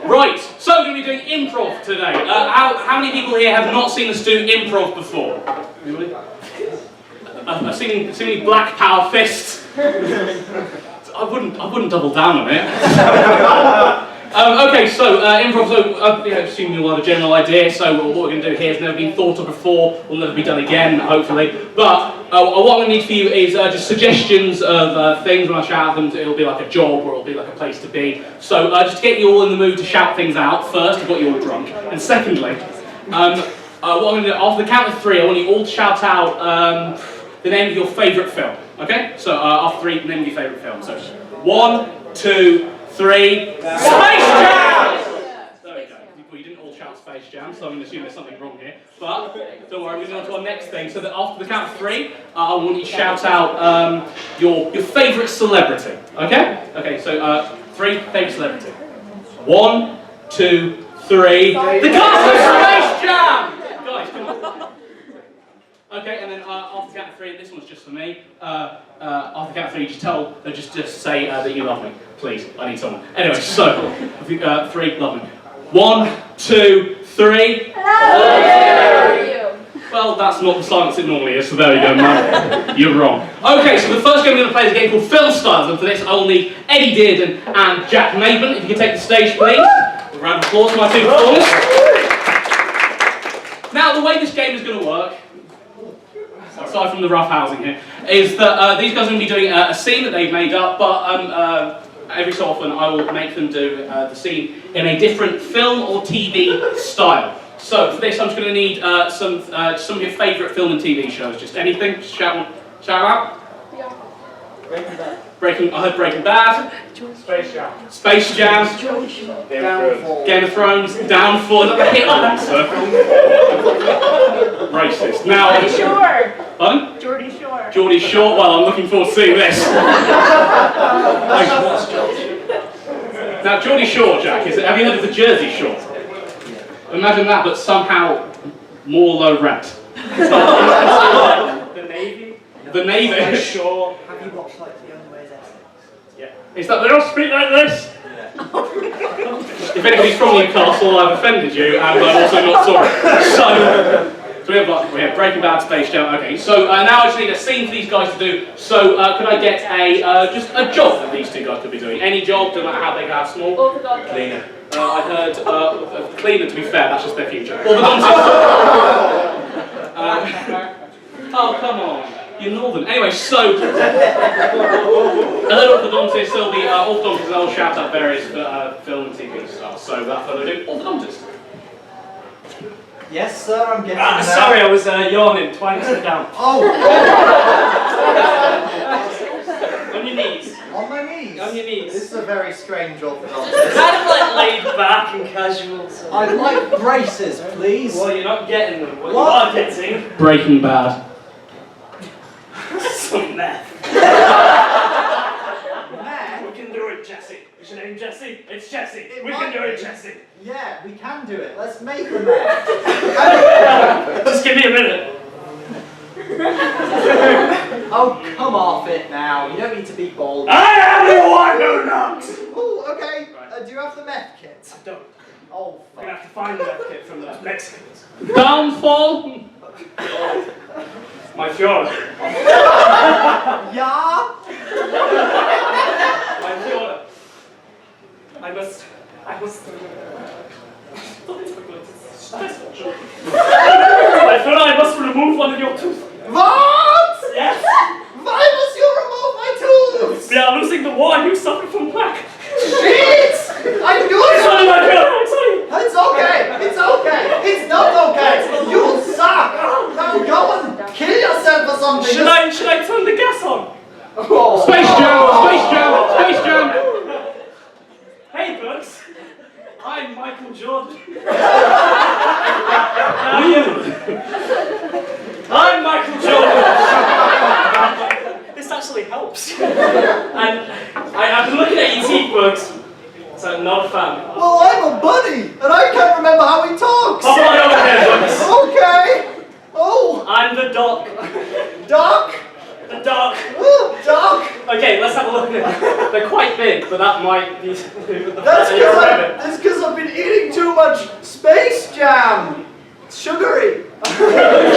Right, so we're going to be doing improv today. How many people here have not seen us do improv before? Anybody? I've seen any black power fists. I wouldn't double down on it. Okay, so improv, assuming you have a general idea, so what we're going to do here has never been thought of before, will never be done again, hopefully. But what I'm going to need for you is just suggestions of things. When I shout them, it'll be like a job or it'll be like a place to be. So just to get you all in the mood to shout things out, first, I've got you all drunk. And secondly, what I'm going to do, after the count of 3, I want you all to shout out the name of your favourite film. Okay? So after 3, name of your favourite film. So 1, 2, 3, Space Jam! There we go. Well, you didn't all shout Space Jam, so I'm going to assume there's something wrong here. But don't worry, we're going on to our next thing. So that after the count of 3, I want you to shout out your favourite celebrity. Okay? Okay, so 3, favourite celebrity. 1, 2, 3. The cast of Space Jam! Guys, come on. Okay, and then after the count of 3, this one's just for me. After the count of 3, just say that you love me, please. I need someone. Anyway, so 3, love me. 1, 2, 3. Hello. Well, that's not the silence it normally is. So there you go, man. You're wrong. Okay, so the first game we're going to play is a game called Film Styles, and for this I will need Eddie Dearden and Jack Maidment. If you can take the stage, please. A round of applause for my 2 performers. Now, the way this game is going to work, aside from the rough housing here, is that these guys are going to be doing a scene that they've made up, but every so often I will make them do the scene in a different film or TV style. So for this I'm just going to need some of your favourite film and TV shows. Just anything, just shout out. Yeah. I heard Breaking Bad. Space Jam. Space Jam. Game of Thrones. Downfall. Is that the hit one, sir? Racist. Now. Geordie Shore. Pardon? Geordie Shore. Geordie Shore. Well, I'm looking forward to seeing this. Now, Geordie Shore, Jack. Have you heard of the Jersey Shore? Imagine that, but somehow more low rent. The Navy. The Navy. Shore. Have you watched like the Underways Essex? Yeah. Is that they all speak like this? If anybody's from Newcastle, I've offended you, and I'm also not sorry. So we have Breaking Bad, Space Jam. Okay, so now I just need a scene for these guys to do. So could I get just a job that these 2 guys could be doing? Any job, no matter how big or how small. Orthodox. Cleaner. I heard cleaner. To be fair, that's just their future. Orthodontist. Oh come on. You're northern. Anyway, so and then orthodontist, there'll be orthodontist, they'll shout out various film and TV stars. So without further ado, orthodontist. Yes, sir, I'm getting there. Sorry, I was yawning. Twine, sit down. Oh! On your knees. On my knees? On your knees. This is a very strange orthodox. Kind of like laid back and casual. So. I'd like braces, please. Well, you're not getting them. What you What? are getting... Breaking Bad. some meth. Meth? We can do it, Jesse. Is your name Jesse? It's Jesse. It We might can do it, be. Jesse. Yeah, we can do it. Let's make a meth. Just give me a minute. Oh, come off it now. You don't need to be bold. I am the one who knocks! Oh, okay. Do you have the meth kit? I don't. Oh, We're gonna have to find the meth kit from those Mexicans. Downfall. My fjord. Yeah? My fjord. I must... I thought I must remove one of your teeth. What? Yes. Why must you remove my tools? We are losing the war and you suffer from plaque. Shit! I'm doing Sorry, it! my fjord. I'm sorry. It's okay! It's okay! It's not okay! You suck! Now go and kill yourself or something! Should I turn the gas on? Oh. Space Jam. Space Jam. Space Jam. Hey, Bugs. I'm Michael Jordan. I'm Michael Jordan. This actually helps. And I've been looking at your teeth, Bugs. So I'm not a fan. Well, I'm a bunny, and I can't remember how he talks! Hop on over here, Bugs. Okay! Oh! I'm the doc. Doc! The doc. Oh, Doc! Okay, let's have a look at it. They're quite big, but that might be... That's because I've been eating too much Space Jam! It's sugary!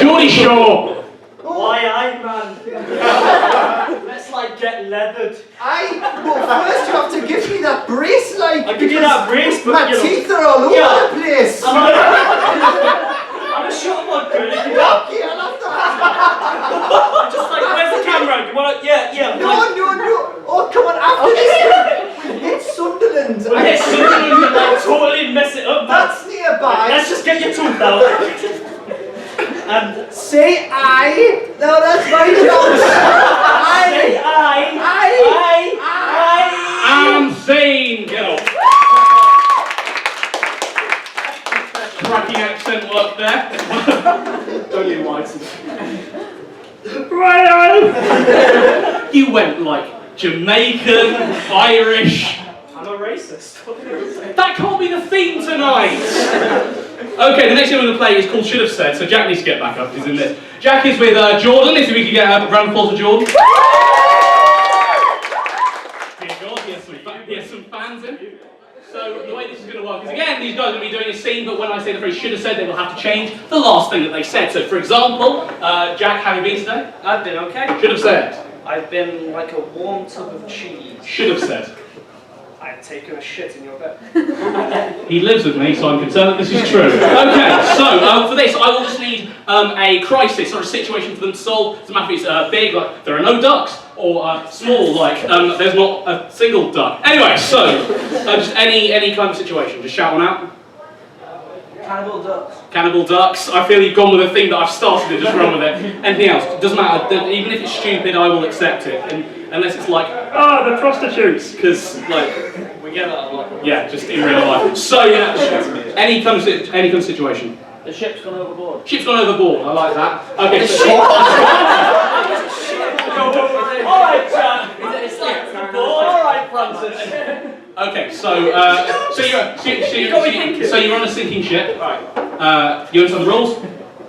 Geordie Shore. Why Iron Man? Let's like get leathered. Well, first you have to give me that brace, like... I'll give you that brace, but my you know... teeth are all over the place! I'm a short one, good. Doc, yeah, I love that! Just like, where's the camera? You wanna... Yeah. No! Oh, come on, after this, we hit Sunderland! Well, yes, something you like totally mess it up. That's nearby! Let's just get your tooth out. And Say I! No, that's my job! say I'm sane. Get off. Cracking accent work there. Only white. You went like Jamaican, Irish. I'm a racist. That can't be the theme tonight. Okay, the next game we're going to play is called Should Have Said, so Jack needs to get back up, he's in this. Jack is with Jordan, if we could get a round of applause for Jordan. Dear God, he has some fans in. So the way this is going to work is, again, these guys are going to be doing a scene, but when I say the phrase should have said, they will have to change the last thing that they said. So for example, Jack, how have you been today? I've been okay. Should have said. I've been like a warm tub of cheese. Should have said. I've taken a shit in your bed. He lives with me, so I'm concerned that this is true. Okay, so for this, I will just need a crisis or a situation for them to solve. Doesn't matter if it's big, like there are no ducks, or small, like there's not a single duck. Anyway, so just any kind of situation, just shout one out. Cannibal ducks. Cannibal ducks. I feel you've gone with a thing that I've started and just run with it. Anything else? Doesn't matter. Even if it's stupid, I will accept it. And unless it's like, the prostitutes, because like We get that a lot. yeah, just in real life. So yeah, any kind of situation. The ship's gone overboard. Ship's gone overboard. I like that. Okay. Alright, Jack. Alright, Francis. Okay, so you're on a sinking ship. Right. You understand the rules?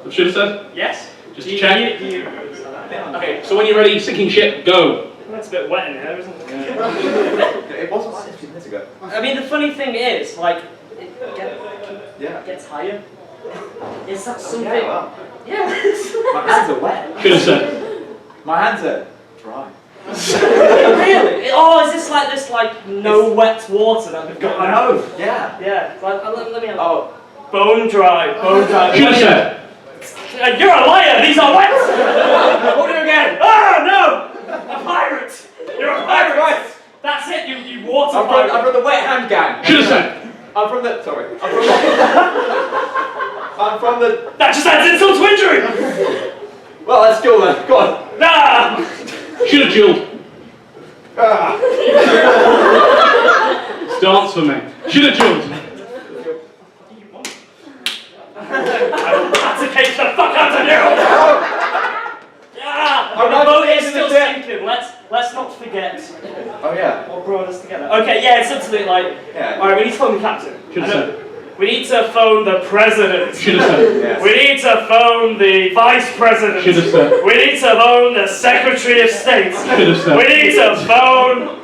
I should have said. Yes. Just to check. Okay, so when you're ready, sinking ship, go. That's a bit wet in here, isn't it? It wasn't 60 minutes ago. I mean, the funny thing is, like, it gets higher. Is that something? Well, Yeah. my hands are wet. Should have said. My hands are dry. Really? Oh, is this like no wet water that we've got? I know. Yeah. Yeah. Like, let me have. Oh. Bone dry. Bone dry. Should have said. You're a liar. These are wet. What do you again? Ah, no! A pirate. You're a pirate. Right. That's it. You water I'm pirate. from the wet hand gang. Should have said. I'm from the From the... That just adds insult to injury! Well, let's go then. Go on. Ah! Should have duelled. Ah. Dance for me. Should have duelled. That's a case the fuck out of you! Yeah! I'm The not boat is getting still the ship. sinking. Let's not forget Oh, yeah. what brought us together. Okay, yeah, it's something like... Yeah. Alright, we need to phone the captain. Should have said. We need to phone the president. Should have said. Yes. We need to phone the vice president. Should have said. We need to phone the secretary of state. Should have said. We need to phone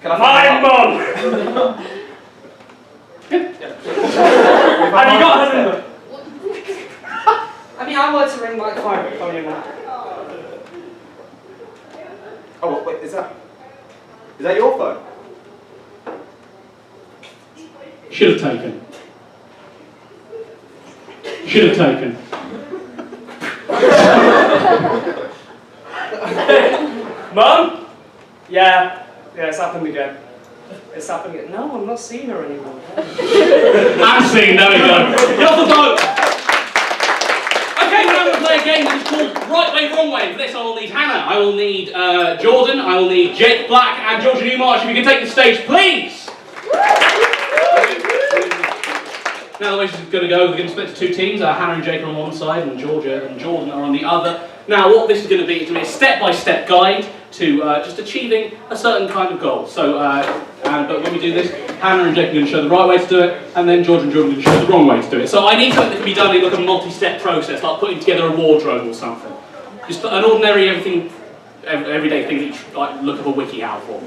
Can I my mum. Have you got her number? I mean, I want to ring like fire phone in that. Oh, wait, is that your phone? Should have taken. Should have taken. Mum? Yeah, it's happened again. It's happened again. No, I'm not seeing her anymore. I'm seeing, there we go. Get off the boat! Okay, we're now going to play a game which is called Right Way, Wrong Way. For this I will need Hannah, I will need Jordan, I will need Jake Black and Georgia Newmarch. If you can take the stage, please! Now the way she's going to go, we're going to split to two teams. Hannah and Jake are on one side and Georgia and Jordan are on the other. Now what this is going to be, it's going to be a step-by-step guide to just achieving a certain kind of goal. So, but when we do this, Hannah and Jake are going to show the right way to do it, and then George and Jordan are going to show the wrong way to do it. So I need something that can be done in like a multi-step process, like putting together a wardrobe or something. Just an ordinary everyday thing that you like, look up a wiki out for.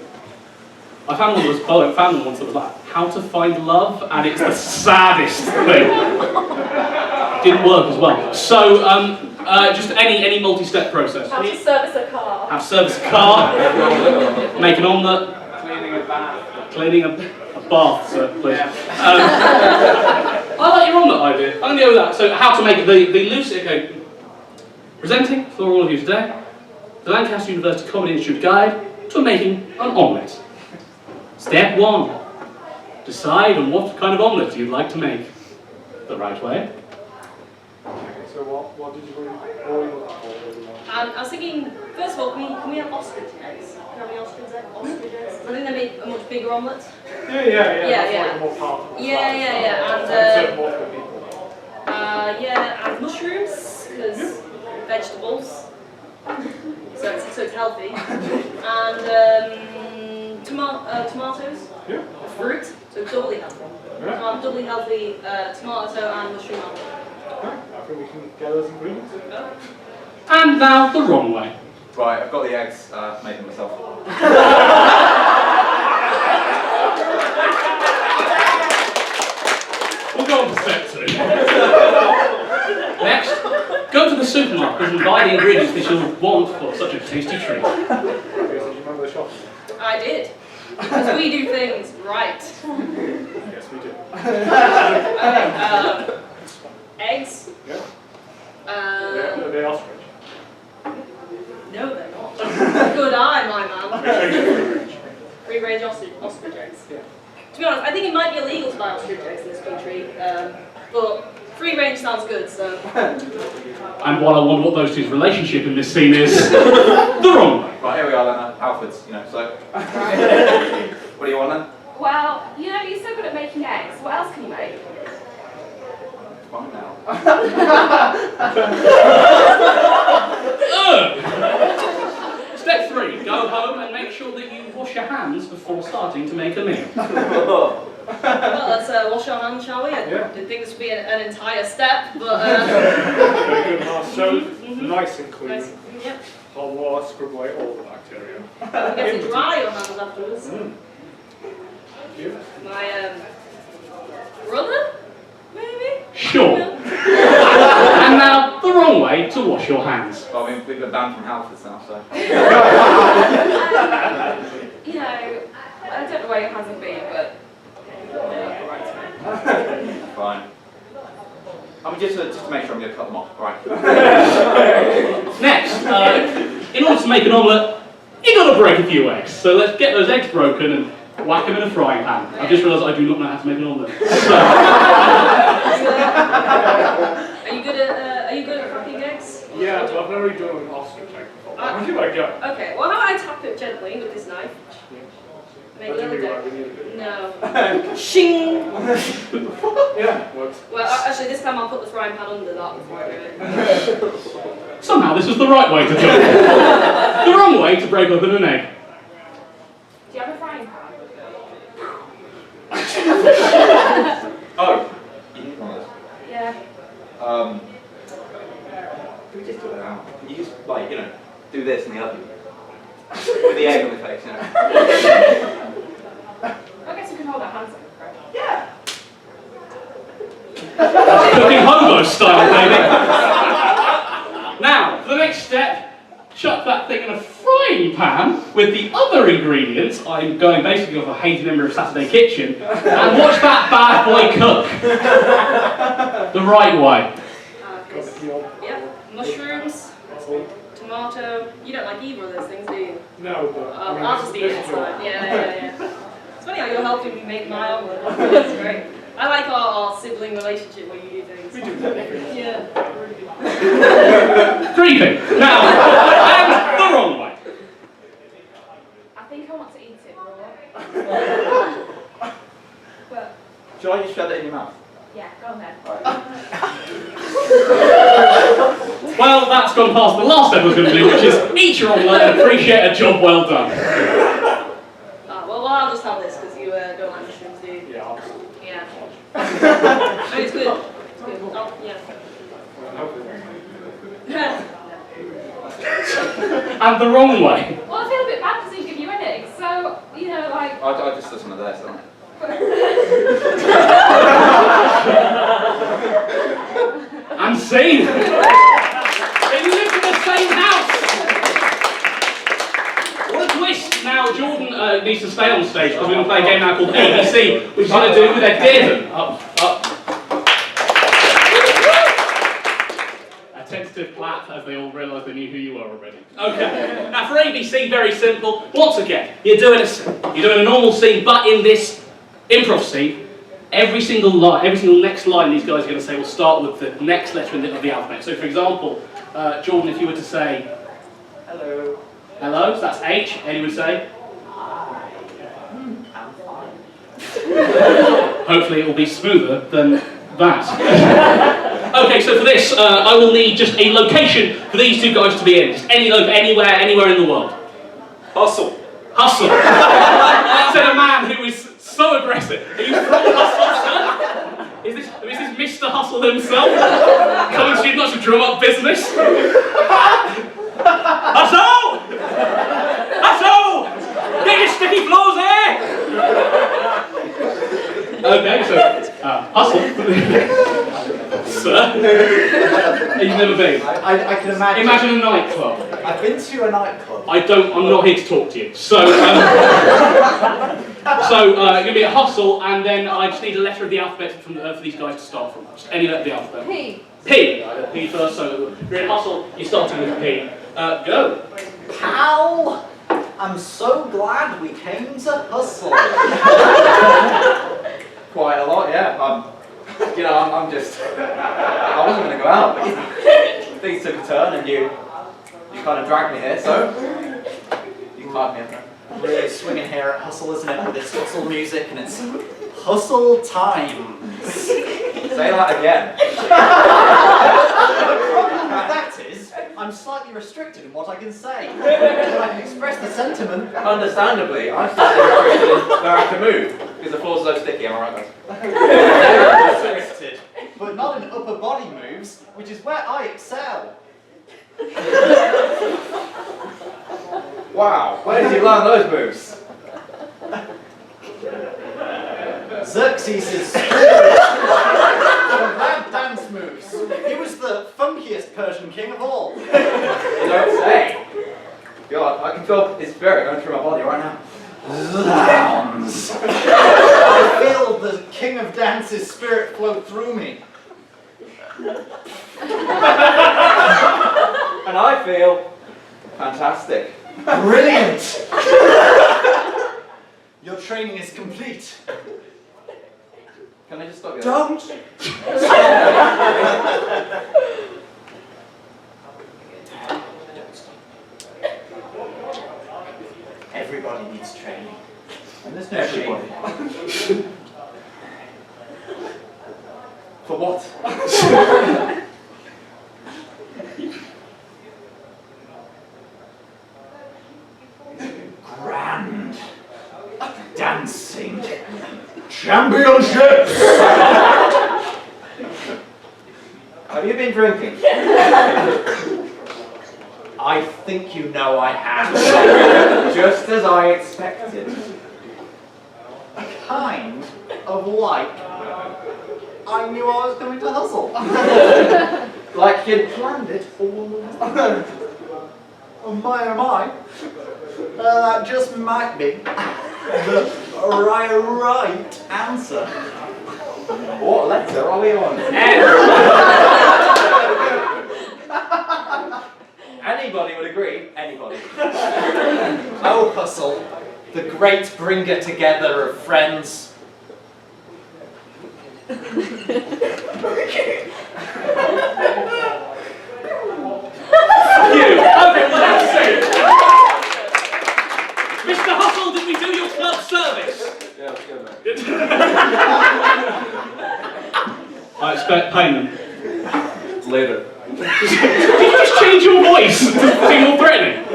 I found one that was like, how to find love, and it's the saddest thing. Didn't work as well. So, just any multi-step process. How to service a car. Have service a car, make an omelette, cleaning a bath, sir, please. I like your omelette idea. I'm going to go with that. So, how to make the loose. Okay. Presenting for all of you today, the Lancaster University Comedy Institute Guide to making an omelette. Step 1. Decide on what kind of omelette you'd like to make. The right way. So what did you want to I was thinking, first of all, can we have ostrich eggs? Can we have any ostrich eggs? I think they make a much bigger omelette. Yeah. Yeah. Like more powerful. Yeah. Serve more for people. And mushrooms, because vegetables, so it's healthy. And tomatoes, Yeah. fruit, so doubly healthy. Yeah. Doubly healthy tomato and mushroom omelette. I think we can get those ingredients. And now the wrong way. Right, I've got the eggs, made them myself. We'll go on to step 2. Next, go to the supermarket and buy the ingredients that you'll want for such a tasty treat. Okay, so do you remember the shop? I did. Because we do things right. Yes, we do. Okay, eggs. Yeah. Uh, They're ostrich. no, they're not. Good eye, my man. Free range ostrich eggs. Yeah. To be honest, I think it might be illegal to buy ostrich eggs in this country, but free range sounds good, so. And while I wonder what those two's relationship in this scene is, the wrong way. Right, here we are then, Alfred's, so. What do you want then? Well, you're so good at making eggs. What else can you make? Fine now. Step 3, go home and make sure that you wash your hands before starting to make a meal. Well, let's wash our hands, shall we? I Yeah. didn't think this would be an entire step, but. Very good, Mark. So nice and clean. Nice. Yep. Hot water, scrub away all the bacteria. You get to dry your hands afterwards. Yeah. My brother, maybe? Sure. And now, the wrong way to wash your hands. Well, I mean, we've been banned from Halfords now, so. I don't know where your hands have been, but Fine. I mean, just to make sure I'm going to cut them off, alright. Next, in order to make an omelette, you've got to break a few eggs. So let's get those eggs broken and whack them in a frying pan. I've just realised I do not know how to make an omelette. So, Are you Yeah, but I've never done an ostrich egg before. I'll give it a go. Okay, well, how about I tap it gently with this knife? Make a That's little really dip. right, No. Shing! Yeah, works. Well, actually, this time I'll put the frying pan under that before I do it. Somehow this was the right way to do it. The wrong way to break open an egg. Do you have a frying pan? Oh, you need one of those. Yeah. Can we just do it now? You just, like, you know, do this in the oven. With the egg on the face, you know. I guess we can hold our hands up. Yeah. Cooking hobo style, baby. Now, for the next step, chuck that thing in a frying pan with the other ingredients. I'm going basically off a hazy member of Saturday Kitchen, and watch that bad boy cook. The right way. Yep, mushrooms, tomato. You don't like either of those things, do you? No, but I mean, I'll just eat it, this it's is fine. Yeah. It's funny how you're helping me make my omelette. That's great. I like our sibling relationship where you do things. We do that. Yeah. Creepy. Now, and the wrong way. I think I want to eat it raw. But, Shall I just shove it in your mouth? yeah, go on then. Well, that's gone past the last step I was going to do, which is eat your omelette and appreciate a job well done. Well, I'll just have this because you don't like mushrooms, do you? Yeah, I'll just. Yeah. I mean, it's good. It's good. Oh, yeah. And the wrong way. Well, I feel a bit bad because he give you anything. So, you know, like. I just do some of this, don't I? And scene. They live in the same house. What a twist! Now Jordan needs to stay on stage because we're going to play a game now called ABC, which is going to do with their Dearden. Up. A tentative clap as they all realise they knew who you were already. Okay. Now for ABC, very simple. Once again, you're doing a scene. You're doing a normal scene, but in this improv scene, every single next line these guys are going to say will start with the next letter of the alphabet. So, for example, Jordan, if you were to say, Hello. hello, so that's H, Eddie would say, I'm fine. hopefully it will be smoother than that. Okay, so for this, I will need just a location for these two guys to be in. Just anywhere in the world. Hustle. Hustle. Said a man who is so aggressive. Are you from Hustle, sir? Is this Mr. Hustle himself? Coming to you not to drum up business? Hustle! Hustle! Get your sticky floors here! Okay, so, Hustle. Sir? You've never been? I can imagine. Imagine a nightclub. I've been to a nightclub. I'm not here to talk to you. So, you're going to be a hustle, and then I just need a letter of the alphabet for these guys to start from. Just any letter of the alphabet. P. P. P first, so you're in hustle, you're starting with P. Go. Pal, I'm so glad we came to hustle. Quite a lot, yeah. I'm just. I wasn't going to go out, but things took a turn, and you kind of dragged me here, so you tied me up. Really swinging here at hustle, isn't it? With its hustle music and its hustle times. Say that again. The problem with that is, I'm slightly restricted in what I can say. But I can express the sentiment. Understandably, I'm still interested in where I can move, because the floor's so sticky, am I right, guys? Restricted, but not in upper body moves, which is where I excel. Wow, where did you learn those moves? Xerxes' the lab dance moves. He was the funkiest Persian king of all. You don't say. God, I can feel his spirit going through my body right now. Zounds. I feel the king of dance's spirit flow through me. And I feel fantastic. Brilliant! Your training is complete. Can I just stop you? Don't! Everybody needs training. And there's no shame. For what? Grand dancing championships! Have you been drinking? I think you know I have. Just as I expected. Kind of like I knew I was coming to hustle. Like you'd planned it all along. Oh my. That just might be the right answer. What letter are we on? Anybody would agree. Anybody. Oh, hustle, the great bringer together of friends. That's it. Mr. Hustle, did we do your club service? Yeah, let's go, mate. I expect payment. Later. Did you just change your voice to seem more threatening?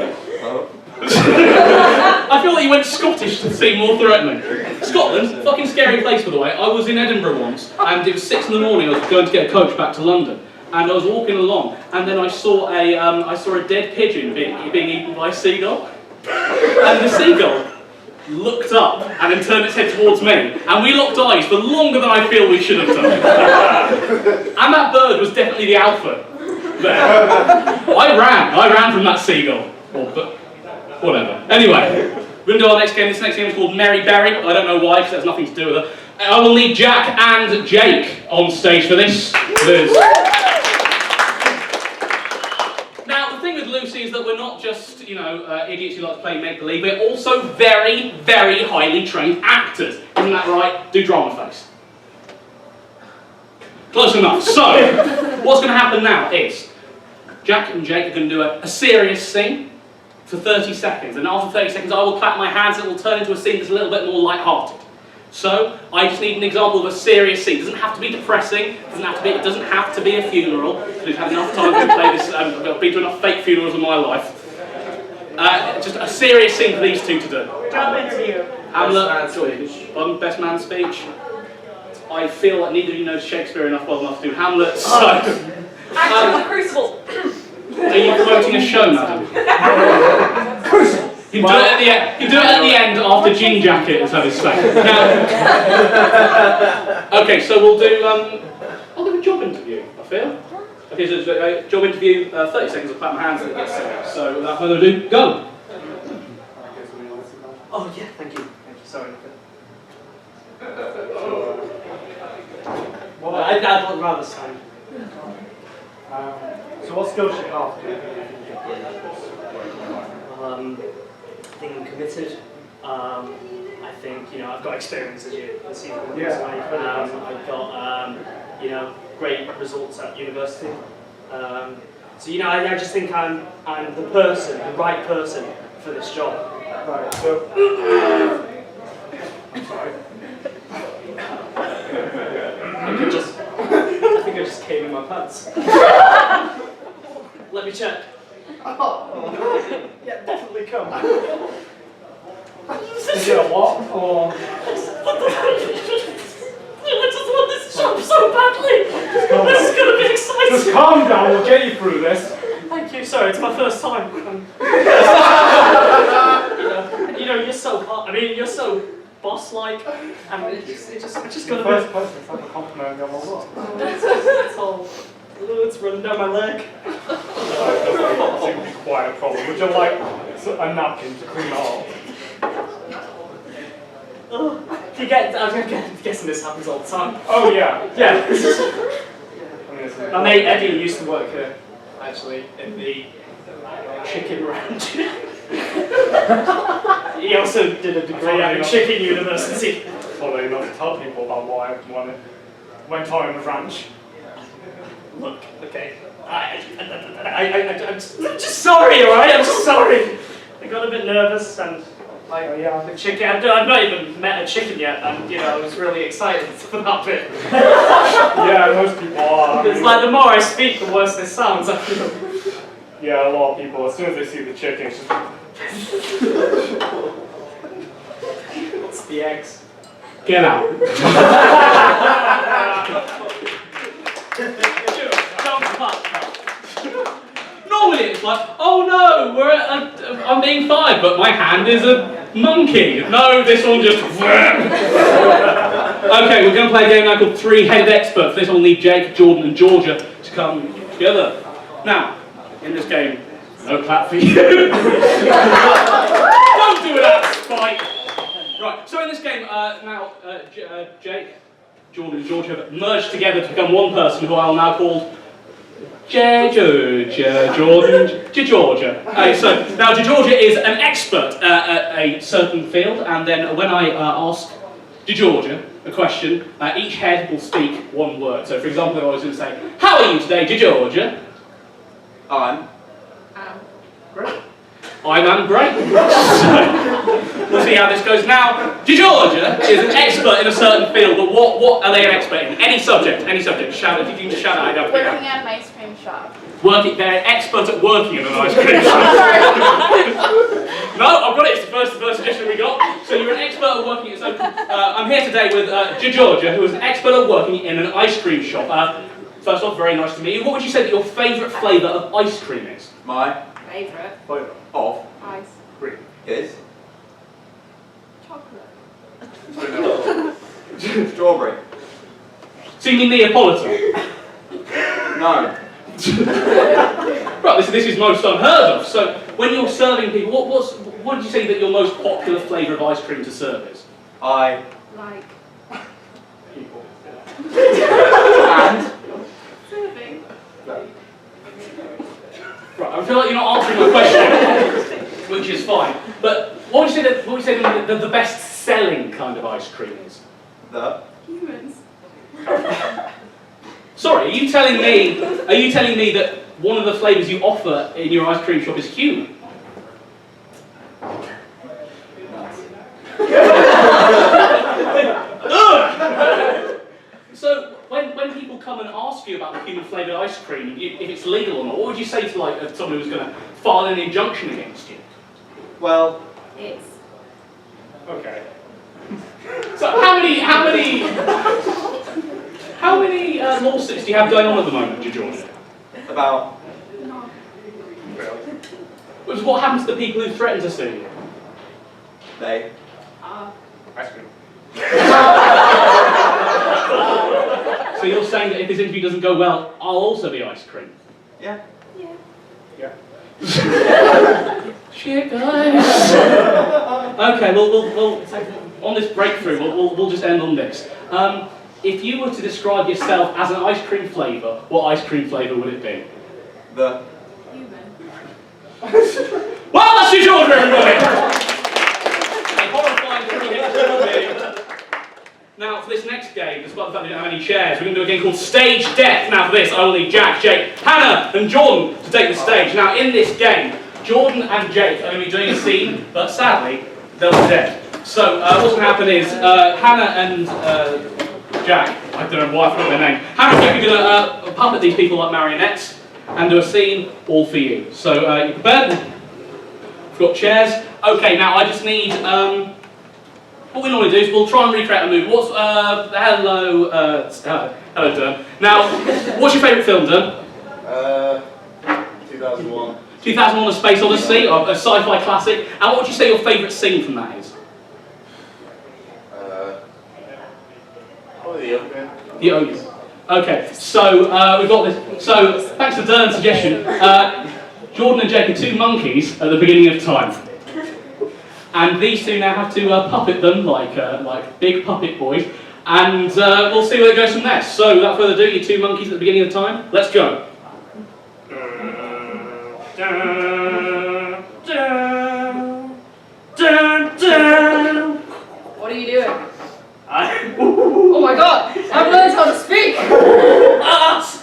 Oh. I feel like you went Scottish to seem more threatening. Scotland, fucking scary place by the way. I was in Edinburgh once, and it was 6 in the morning. I was going to get a coach back to London, and I was walking along, and then I saw a dead pigeon being eaten by a seagull, and the seagull looked up and then turned its head towards me, and we locked eyes for longer than I feel we should have done. And that bird was definitely the alpha there. I ran from that seagull. But whatever. Anyway, we're going to do our next game. This next game is called Mary Berry. I don't know why, because it has nothing to do with it. I will need Jack and Jake on stage for this. Now, the thing with Lucy is that we're not just, idiots who like to play make-believe. We're also very, very highly trained actors. Isn't that right? Do drama face. Close enough. So, what's going to happen now is Jack and Jake are going to do a serious scene for 30 seconds. And after 30 seconds, I will clap my hands and it will turn into a scene that's a little bit more light-hearted. So, I just need an example of a serious scene. It doesn't have to be depressing. It doesn't have to be a funeral. We've had enough time to play this. I've been to enough fake funerals in my life. Just a serious scene for these two to do. Job interview. Hamlet. Best man speech. I feel like neither of you knows Shakespeare enough well enough to do Hamlet, so... Action of the Crucible. Are you promoting a show, madam? You do it at the end. You do it at the end after Jean Jacket has had his say. Now, okay, so we'll do. I'll do a job interview. I feel. Okay, so job interview. 30 seconds. I'll clap my hands and it gets set. So without further ado, go. Oh yeah, thank you. Sorry. Well, I'd rather sign. So what skills should you have? I think I'm committed. I think I've got experience as you see. I've got great results at university. So I just think I'm the right person for this job. Right, so... I'm sorry. I think I just came in my pants. Let me check. Yeah, definitely come. Is it a what? Or... I just want this job so badly. This is going to be exciting. Just calm down, we'll get you through this. Thank you. Sorry, it's my first time. You're so hot. I mean, you're so boss-like. And it's just going to be... First person, it's like a compliment on my look. It's all... It's running down my leg. That seems to be quite a problem. Would you like a napkin to clean it off? I'm guessing this happens all the time. Oh yeah. Yeah. I mean, My mate Eddie used to work here, actually, in the chicken ranch. He also did a degree at Chicken University. Probably not to tell people about what I went on in the ranch. Look, okay, I'm just sorry, alright? I'm just sorry. I got a bit nervous and Like yeah. the chicken. I've not even met a chicken yet, and I was really excited for that bit. Yeah, most people are. It's like the more I speak, the worse this sounds. I feel. Yeah, a lot of people, as soon as they see the chicken, it's just... It's the eggs. Get out. Normally it's like, oh no, I'm being fired, but my hand is a monkey. No, this one just... Okay, we're going to play a game now called Three-Headed Expert. For this one, we'll need Jake, Jordan and Georgia to come together. Now, in this game, no clap for you. Don't do it out of spite. Right, so in this game, Jake, Jordan and Georgia have merged together to become one person who I'll now call Jordan, Georgia. So now Georgia is an expert at a certain field, and then when I ask Georgia a question, each head will speak one word. So for example, if I was going to say, how are you today, Georgia? Great. I'm great. We'll see how this goes. Now, Georgia is an expert in a certain field, but what are they an expert in? Any subject. Shout it. If you can shout it, I don't think. Working at an ice cream shop. They're an expert at working in an ice cream shop. No, I've got it. It's the first suggestion we got. So you're an expert at working. So I'm here today with Georgia, who is an expert at working in an ice cream shop. First off, very nice to meet you. What would you say that your favourite flavour of ice cream is? My Favourite. of Ice. Cream. is Chocolate. strawberry. So you mean Neapolitan? No. Right, this is most unheard of. So when you're serving people, what would you say that your most popular flavour of ice cream to serve is? I Like. People. and Serving. Right, I feel like you're not answering my question, which is fine. But what would you say the best-selling kind of ice cream is? the Humans. Sorry, are you telling me that one of the flavours you offer in your ice cream shop is human? So when people come and ask you about the human flavoured ice cream, if it's legal or not, what would you say to someone who's going to file an injunction against you? well. It's. Okay. So how many lawsuits do you have going on at the moment, Georgia? About No. Which is what happens to the people who threaten to sue you? they Ice cream. So you're saying that if this interview doesn't go well, I'll also be ice cream? yeah. Yeah. Yeah. Shit, guys. Okay, we'll on this breakthrough, we'll just end on this. If you were to describe yourself as an ice cream flavour, what ice cream flavour would it be? The Human. Well, that's your order, everybody! A horrifying three-headed. Now, for this next game, despite the fact we don't have any chairs, we're going to do a game called Stage Death. Now, for this, I will need Jack, Jake, Hannah, and Jordan to take the stage. Now, in this game, Jordan and Jake are going to be doing a scene, but sadly, they'll be dead. So, what's going to happen is, Hannah and Jack, I don't know why I forgot their name, Hannah and Jack are going to puppet these people like marionettes and do a scene all for you. So, you prepared? We've got chairs. Okay, now I just need, what we normally do is we'll try and recreate a movie. Hello, Dern. Now, what's your favourite film, Dern? 2001. 2001: A Space Odyssey, a sci-fi classic. And what would you say your favourite scene from that is? Probably the opening. The opening. Okay, so we've got this. So thanks to Dern's suggestion, Jordan and Jake are two monkeys at the beginning of time, and these two now have to puppet them like big puppet boys, and we'll see where it goes from there. So without further ado, you two monkeys at the beginning of time. Let's go. What are you doing? Oh my god, I've learned how to speak!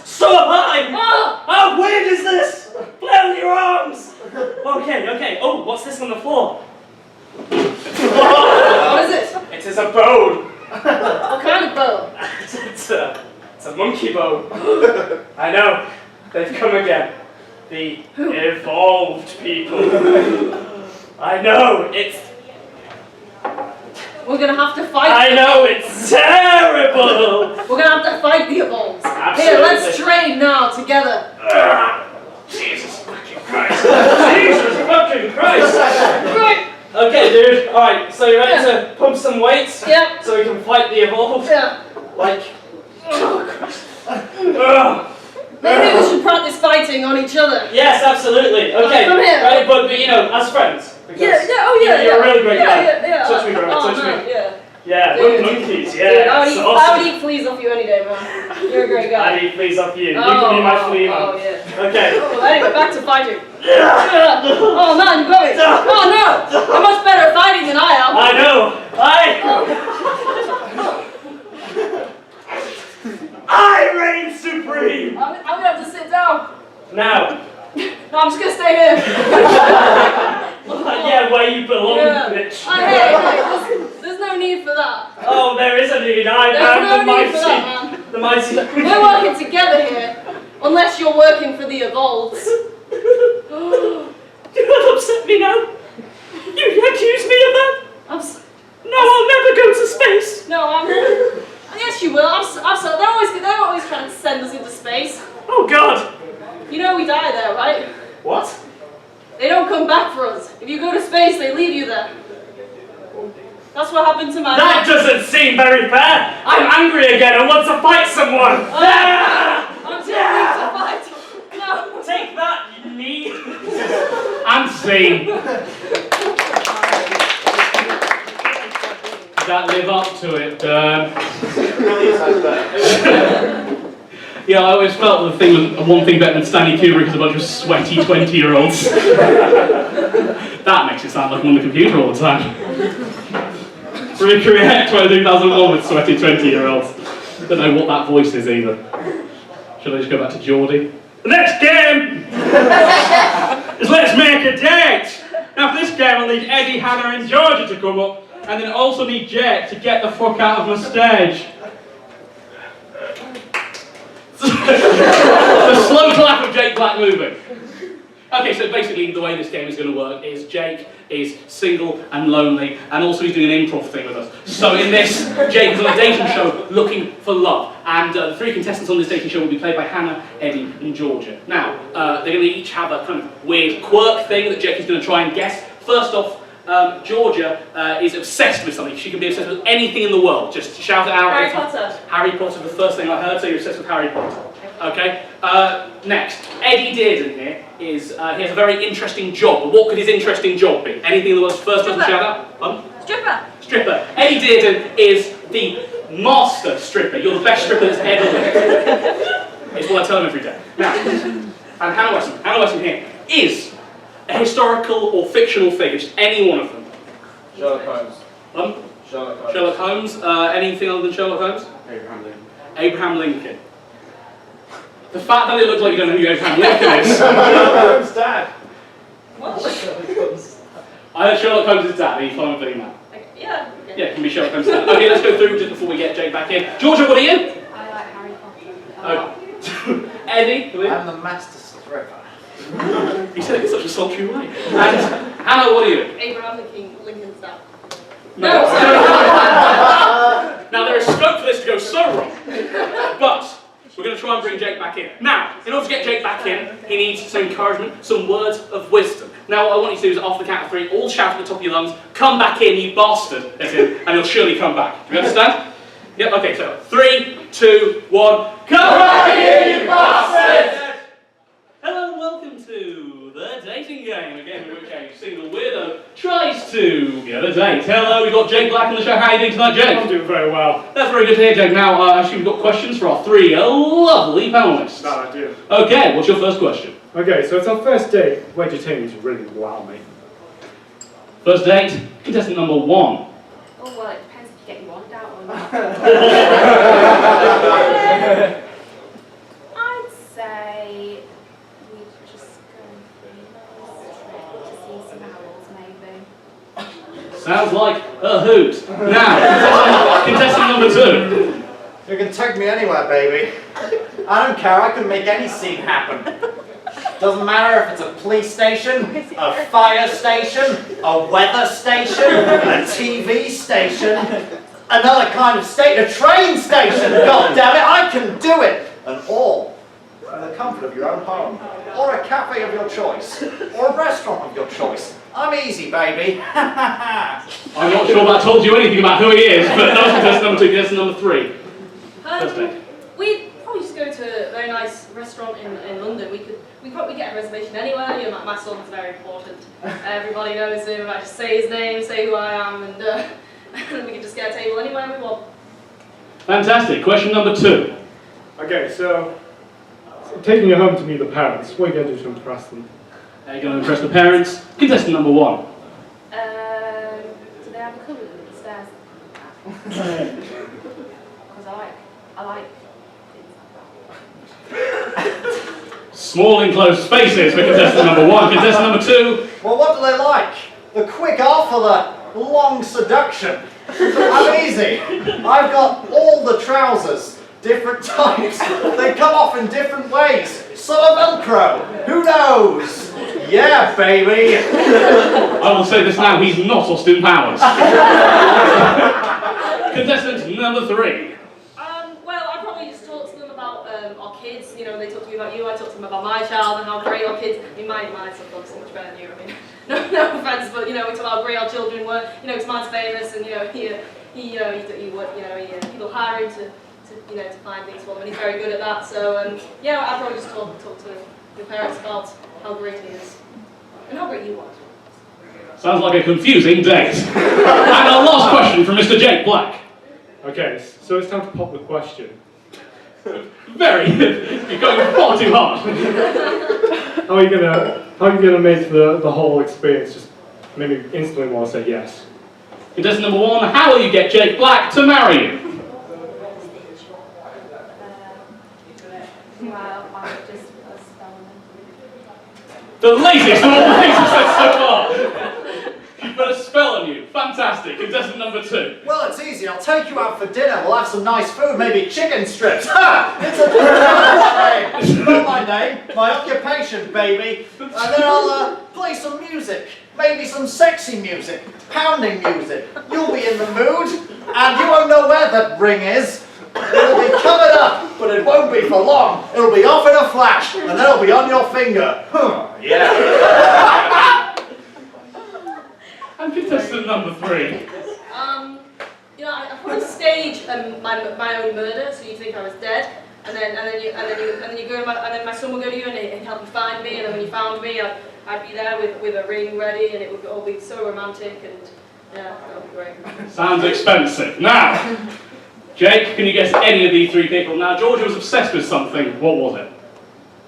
So am I! Ah! How weird is this? Play with your arms! Okay. Oh, what's this on the floor? It is a bone. What kind of bone? It's a monkey bone. I know. They've come again. The evolved people. I know. It's. We're gonna have to fight. I know. It's terrible. We're gonna have to fight the evolves. Absolutely. Here, let's train now together. Jesus fucking Christ. Jesus fucking Christ. Right. Okay, dude. Alright, so you're ready to pump some weights? Yep. So we can fight the evolved? Yeah. Like. Oh, Christ. Ugh. Maybe we should practice fighting on each other. Yes, absolutely. Okay. Come here. Right, but you know, as friends. Because You're a really great guy. Yeah. Touch me, bro. Oh, Touch man, me. Yeah. Yeah, Dude. monkeys. Dude, Yeah. I would Awesome. eat fleas off you any day, man. You're a great guy. I'd eat fleas off you. You can be my flea man. Oh, yeah. Okay. Well, anyway, back to fighting. Oh, man, you got me. Oh, no. You're much better at fighting than I am. I know. I reign supreme. I'm gonna have to sit down. Now. No, I'm just gonna stay here. Yeah, where you belong, Yeah. bitch. Oh, hey, there's no need for that. Oh, there is a need. I There's am no the need for that, mighty. man. The mighty. We're working together here. Unless you're working for the evolves. Do not upset me now. You accuse me of that? No, I'll never go to space. No, yes, you will. They're always trying to send us into space. Oh, God. You know we die there, right? What? They don't come back for us. If you go to space, they leave you there. That's what happened to my That doesn't seem very fair. I'm angry again and want to fight someone. I'm too weak to fight. No. Take that, you need. And scene. Did that live up to it, Dern? Yeah, I always felt the thing was one thing better than Stanley Kubrick is a bunch of sweaty 20-year-olds. That makes it sound like I'm on the computer all the time. Recreate 2001 with sweaty 20-year-olds. Don't know what that voice is either. Should I just go back to Geordie? The next game is let's make a date. Now for this game I'll need Eddie, Hannah and Georgia to come up, and then I also need Jake to get the fuck out of my stage. The slow clap of Jake Black moving. Okay, so basically the way this game is going to work is Jake is single and lonely, and also he's doing an improv thing with us. So in this, Jake is on a dating show looking for love, and the three contestants on this dating show will be played by Hannah, Eddie and Georgia. Now, they're going to each have a kind of weird quirk thing that Jake is going to try and guess. First off, Georgia is obsessed with something. She can be obsessed with anything in the world. Just shout it out. Harry Potter. Harry Potter, the first thing I heard, so you're obsessed with Harry Potter. Okay, next. Eddie Dearden here is, he has a very interesting job. But what could his interesting job be? Anything in the world? First person to shout out? Stripper. Stripper. Eddie Dearden is the master stripper. You're the best stripper that's ever lived. It's what I tell him every day. Now, and Hannah Wesson here is a historical or fictional figure, just any one of them. Sherlock Holmes. Sherlock Holmes. Anything other than Sherlock Holmes? Abraham Lincoln. Abraham Lincoln. The fact that it looks like you don't know who Abraham Lincoln is. Sherlock Holmes' dad. What? I heard Sherlock Holmes' dad. Are you fine with doing that? Yeah. Yeah, it can be Sherlock Holmes' dad. Okay, let's go through just before we get Jake back in. Georgia, what are you? I like Harry Potter. Oh. Eddie, who are you? I'm the master stripper. He said it in such a sultry way. And Hannah, what are you? Abraham Lincoln's dad. No. Now there is scope for this to go so wrong, but we're going to try and bring Jake back in. Now, in order to get Jake back in, he needs some encouragement, some words of wisdom. Now what I want you to do is, after the count of 3, all shout at the top of your lungs, "Come back in, you bastard," as in, and he'll surely come back. Do you understand? Yep, okay, so 3, 2, 1, come back in, you bastard! Hello and welcome to the dating game, again in which a single weirdo tries to get a date. Hello, we've got Jake Black on the show. How are you doing tonight, Jake? I'm doing very well. That's very good to hear, Jake. Now, I assume you've got questions for our 3 lovely panellists. That I do. Okay, what's your first question? Okay, so it's our first date. Where do you take me to really wow me? First date, contestant number 1. Oh, well, it depends if you get your wand out or not. I'd say we just go for a trip to see some owls, maybe. Sounds like a hoot. Now, contestant number 2. You can take me anywhere, baby. I don't care, I can make any scene happen. Doesn't matter if it's a police station, a fire station, a weather station, a TV station, another kind of station, a train station, god damn it, I can do it! And all from the comfort of your own home, or a cafe of your choice, or a restaurant of your choice. I'm easy, baby. I'm not sure that told you anything about who he is, but that was contestant number 2, contestant number 3. First day. We'd probably just go to a very nice restaurant in London. We'd probably get a reservation anywhere. You know, my son's very important. Everybody knows him. I just say his name, say who I am, and we could just get a table anywhere we want. Fantastic. Question number 2. Okay, so taking you home to meet the parents, what are you going to do to impress them? Are you going to impress the parents? Contestant number 1. Do they have a cupboard with the stairs? Because I like things like Small enclosed spaces for contestant number 1. Contestant number 2. Well, what do they like? The quick off or the long seduction? I'm easy. I've got all the trousers, different types. They come off in different ways. Some are Velcro. Who knows? Yeah, baby. I will say this now, he's not Austin Powers. Contestant number 3. Well, I probably just talk to them about our kids. You know, they talk to me about you. I talk to them about my child and how great our kids. I mean, my son looks so much better than you. I mean, no offense, but you know, we talk about how great our children were. You know, his man's famous, and you know, people hire him to find things for them, and he's very good at that. So, yeah, I'd probably just talk to your parents about how great he is and how great you are. Sounds like a confusing date. And our last question from Mr. Jake Black. Okay, so it's time to pop the question. Very. You're going far too hard. How are you gonna make the whole experience just maybe instantly want to say yes? Contestant number 1. How will you get Jake Black to marry you? well, I just spell them. The latest of all the things you've said so far. You've got a spell on you. Fantastic. Contestant number 2. Well, it's easy. I'll take you out for dinner. We'll have some nice food, maybe chicken strips. Ha! It's a name. Not my name, my occupation, baby. And then I'll play some music. Maybe some sexy music, pounding music. You'll be in the mood, and you won't know where that ring is. It'll be covered up, but it won't be for long. It'll be off in a flash, and then it'll be on your finger. Yeah. And contestant number 3. You know, I probably stage my own murder, so you think I was dead, and then you go, and then my son will go to you and he'd help you find me, and then when you found me, I'd be there with a ring ready, and it would all be so romantic, and yeah, that would be great. Sounds expensive. Now, Jake, can you guess any of these 3 people? Now, Georgia was obsessed with something. What was it?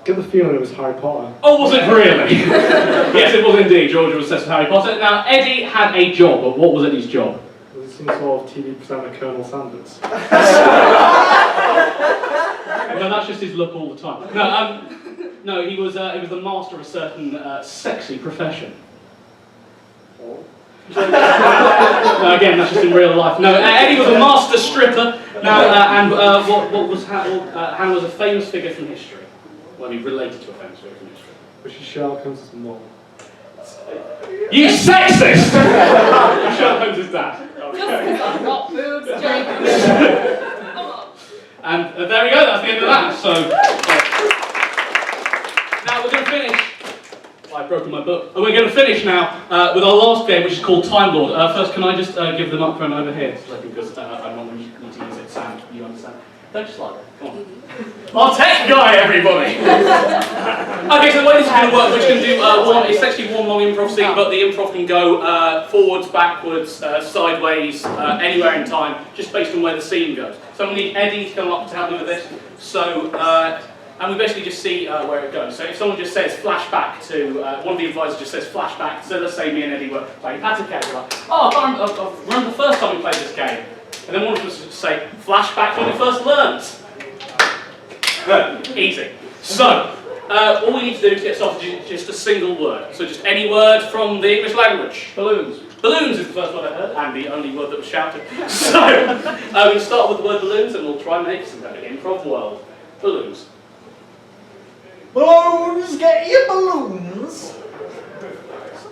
Get the feeling it was Harry Potter. Oh, was it really? Yes, it was indeed. Georgia was obsessed with Harry Potter. Now, Eddie had a job, but what was Eddie's job? Was it some sort of TV presenter, Colonel Sanders? No, that's just his look all the time. No, he was the master of a certain sexy profession. No, again, that's just in real life. No, Eddie was a master stripper. Now, what was Han was a famous figure from history. Well, he related to a famous figure from history. Which is Sherlock Holmes' mum. You sexist! Sherlock Holmes' dad. Just because I've got boobs, Jake. Come on. And there we go, that's the end of that. So, now we're going to finish. I've broken my book. And we're going to finish now with our last game, which is called Time Lord. First, can I just give the microphone over here, because I'm not going to use it. Sam, you understand? Don't just like that. Come on. Our tech guy, everybody! Okay, so the way this is going to work, we're just going to do it's actually one long improv scene, but the improv can go forwards, backwards, sideways, anywhere in time, just based on where the scene goes. So I'm going to need Eddie to come up to help me with this. So, and we basically just see where it goes. So if someone just says flashback to, one of the advisors just says flashback, so let's say me and Eddie were playing Patacade, we're like, oh, I remember the first time we played this game. And then one of us would say, flashback when we first learned. Easy. So, all we need to do to get started is just a single word. So just any word from the English language. Balloons. Balloons is the first word I heard, and the only word that was shouted. So, I'm going to start with the word balloons, and we'll try and make some kind of improv world. Balloons. Balloons, get your balloons.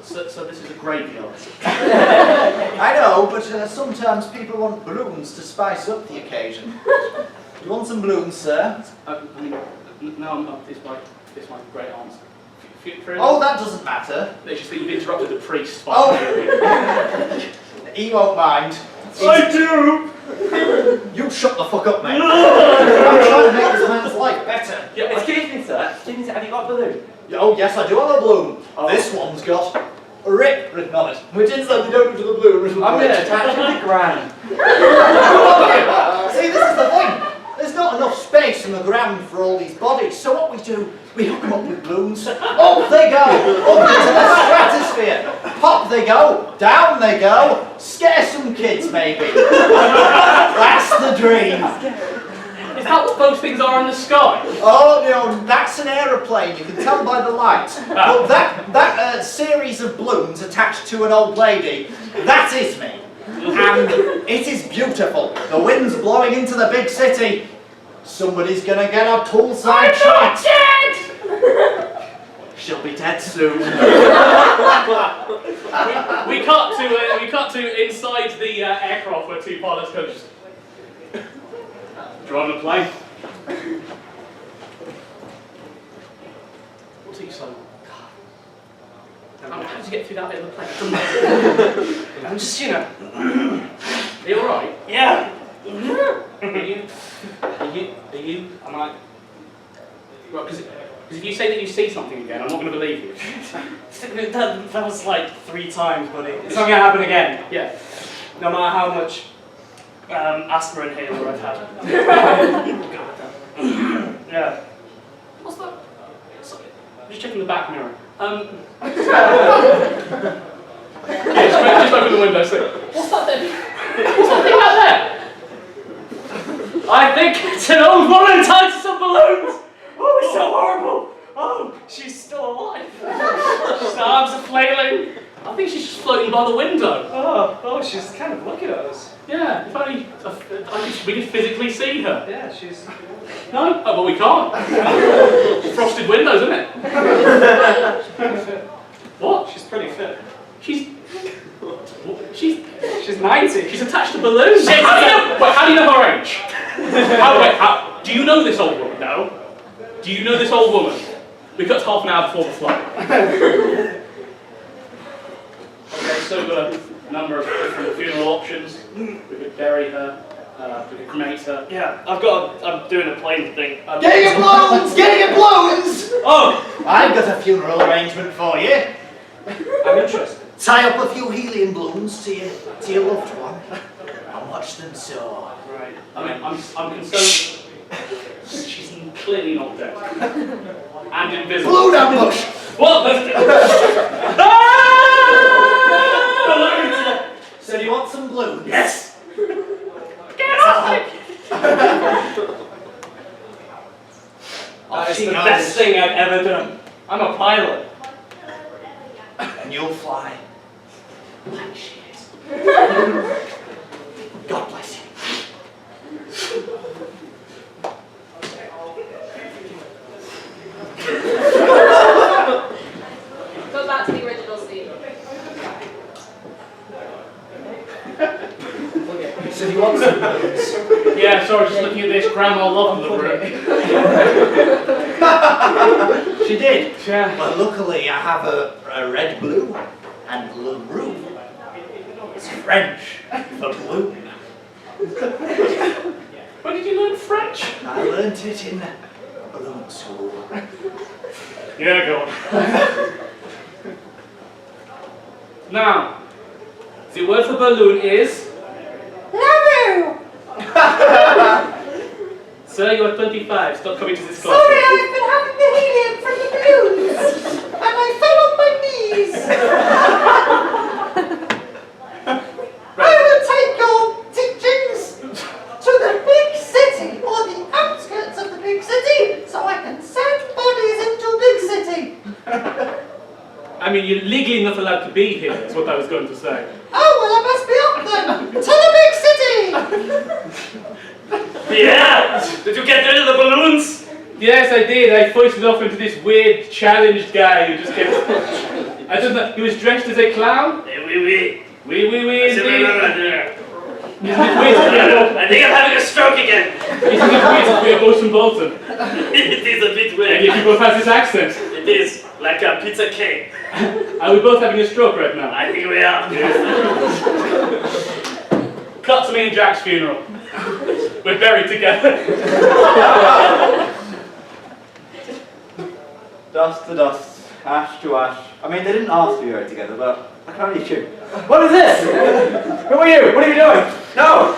So this is a graveyard. I know, but sometimes people want balloons to spice up the occasion. Do you want some balloons, sir? No, this is my great aunt. Oh, that doesn't matter. It's just that you've interrupted the priest. Oh, he won't mind. I do! You shut the fuck up, mate. I'm trying to make this man's life better. Yeah, Excuse me, sir. Have you got a balloon? Oh, yes, I do have a balloon. Oh. This one's got RIP written on it, which is that they don't do the balloon. I'm going to attach it to the ground. See, this is the thing. There's not enough space in the ground for all these bodies, so what we do, we hook them up with balloons. Up they go, up into the stratosphere. Pop they go, down they go. Scare some kids, maybe. That's the dream. Is that what those things are in the sky? Oh, no, that's an aeroplane. You can tell by the light. But that series of balloons attached to an old lady, that is me. And it is beautiful. The wind's blowing into the big city. Somebody's gonna get a poolside shot. Dead! She'll be dead soon. we cut to inside the aircraft where two pilots go just driving a plane. What's he saying? How did you get through that bit of the plane? I'm just, you know. Are you alright? Yeah. Are you? Am I? Right, because if you say that you see something again, I'm not going to believe you. That was like 3 times, buddy. It's not going to happen again. Yeah. No matter how much aspirin inhaler I've had. Yeah. What's that? Sorry, I'm just checking the back mirror. Yeah, just open the window. So. What's that then? What's that thing out there? I think it's an old woman tied to some balloons. Oh, it's so horrible. Oh, she's still alive. Her arms are flailing. I think she's just floating by the window. Oh, she's kind of looking at us. Yeah, if only we could physically see her. Yeah, she's... No? Oh, well, we can't. Frosted windows, isn't it? What? She's pretty fit. She's 90. She's attached to balloons. How do you know her age? Do you know this old woman? No. Do you know this old woman? We cut half an hour before the flight. Okay, so we've got a number of different funeral options. We could bury her, we could cremate her. Yeah, I'm doing a plane thing. Get your balloons! Get your balloons! Oh! I've got a funeral arrangement for you. I'm interested. Tie up a few helium balloons to your loved one and watch them soar. Right. I mean, I'm concerned. She's clearly not dead. And invisible. Balloon ambush! What? Balloons! So do you want some balloons? Yes! Get off me! That is the best thing I've ever done. I'm a pilot. And you'll fly like she is. God bless you. Go back to the original scene. So do you want some balloons? Yeah, sorry, just looking at this, Grandma loved the room. She did. Yeah. But luckily I have a red blue and blue roux. It's French for balloon. When did you learn French? I learnt it in balloon school. Yeah, go on. Now, the word for balloon is... Sir, you are 25. Stop coming to this class. Sorry, I've been having the helium from the balloons, and I fell on my knees. I will take your teachings to the big city, or the outskirts of the big city, so I can send bodies into big city. I mean, you're legally not allowed to be here, is what I was going to say. Oh, well, I must be off then. To the big city. Yeah! Did you get rid of the balloons? Yes, I did. I foisted off into this weird, challenged guy who just kept... I don't know, he was dressed as a clown? Oui, oui. Oui, indeed. I think I'm having a stroke again. Isn't it weird to be a Bolton Bolton? It is a bit And weird. yet you both have this accent. It is like a pizza cake. Are we both having a stroke right now? I think we are. Cut to me and Jack's funeral. We're buried together. Dust to dust, ash to ash. I mean, they didn't ask to be buried together, but I can only assume. What is this? Who are you? What are you doing? No!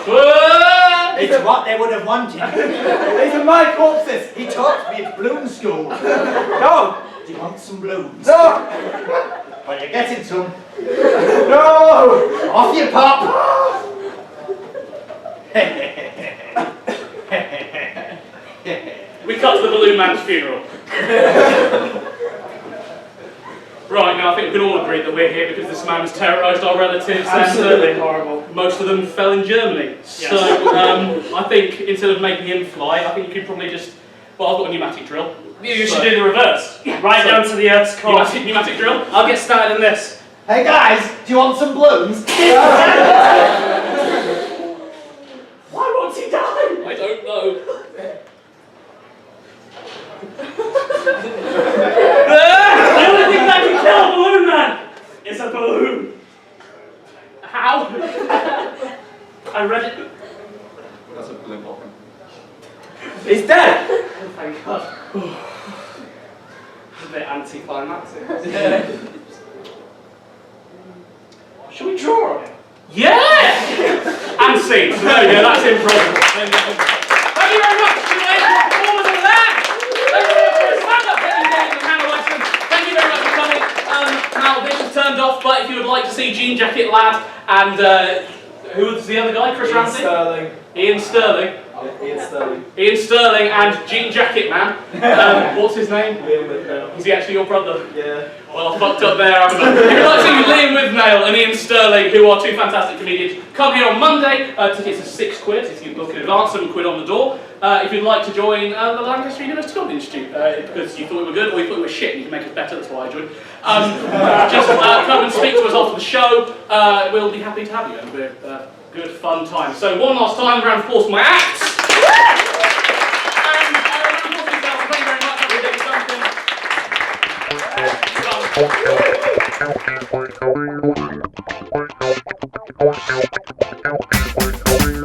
It's what they would have wanted. These are my corpses! He taught me at balloon school. No! Do you want some balloons? No! Well, you're getting some. No! Off you pop! We cut to the balloon man's funeral. Right, now I think we can all agree that we're here because this man has terrorised our relatives. Absolutely and, horrible. Most of them fell in Germany. Yes. So I think instead of making him fly, I think you could probably just... Well, I've got a pneumatic drill. You should do the reverse. Right So- down to the Earth's core. Pneumatic drill? I'll get started on this. Hey guys, do you want some balloons? Why won't he die? I don't know. The only thing that can kill a balloon man is a balloon. How? I read it. That's a balloon popping. He's dead! Oh, thank God. A bit anticlimactic. Should we draw on him? Yeah! And scene. So there we go, that's improv. Thank you very much for the performance of that! Thank you very much for the stand-up, David and Hannah Wesson. Thank you very much for coming. Now, this is turned off, but if you would like to see Jean Jacket Lad and who was the other guy? Chris Ramsey? Ian Sterling. Ian Sterling. Ian Sterling and Jean Jacket Man. What's his name? Liam Whitnell. Is he actually your brother? Yeah. Well, I fucked up there, haven't I? If you'd like to see Liam Withnale and Ian Sterling, who are two fantastic comedians, come here on Monday. Tickets are £6 if you book in advance, £7 on the door. If you'd like to join the Lancaster University Comedy Institute, because you thought we were good or you thought we were shit and you can make us better, that's why I joined. Just come and speak to us after the show. We'll be happy to have you, and we're good, fun time. So one last time, round of applause for my acts. And round of applause for yourself. Thank you very much. I'm David Duncan.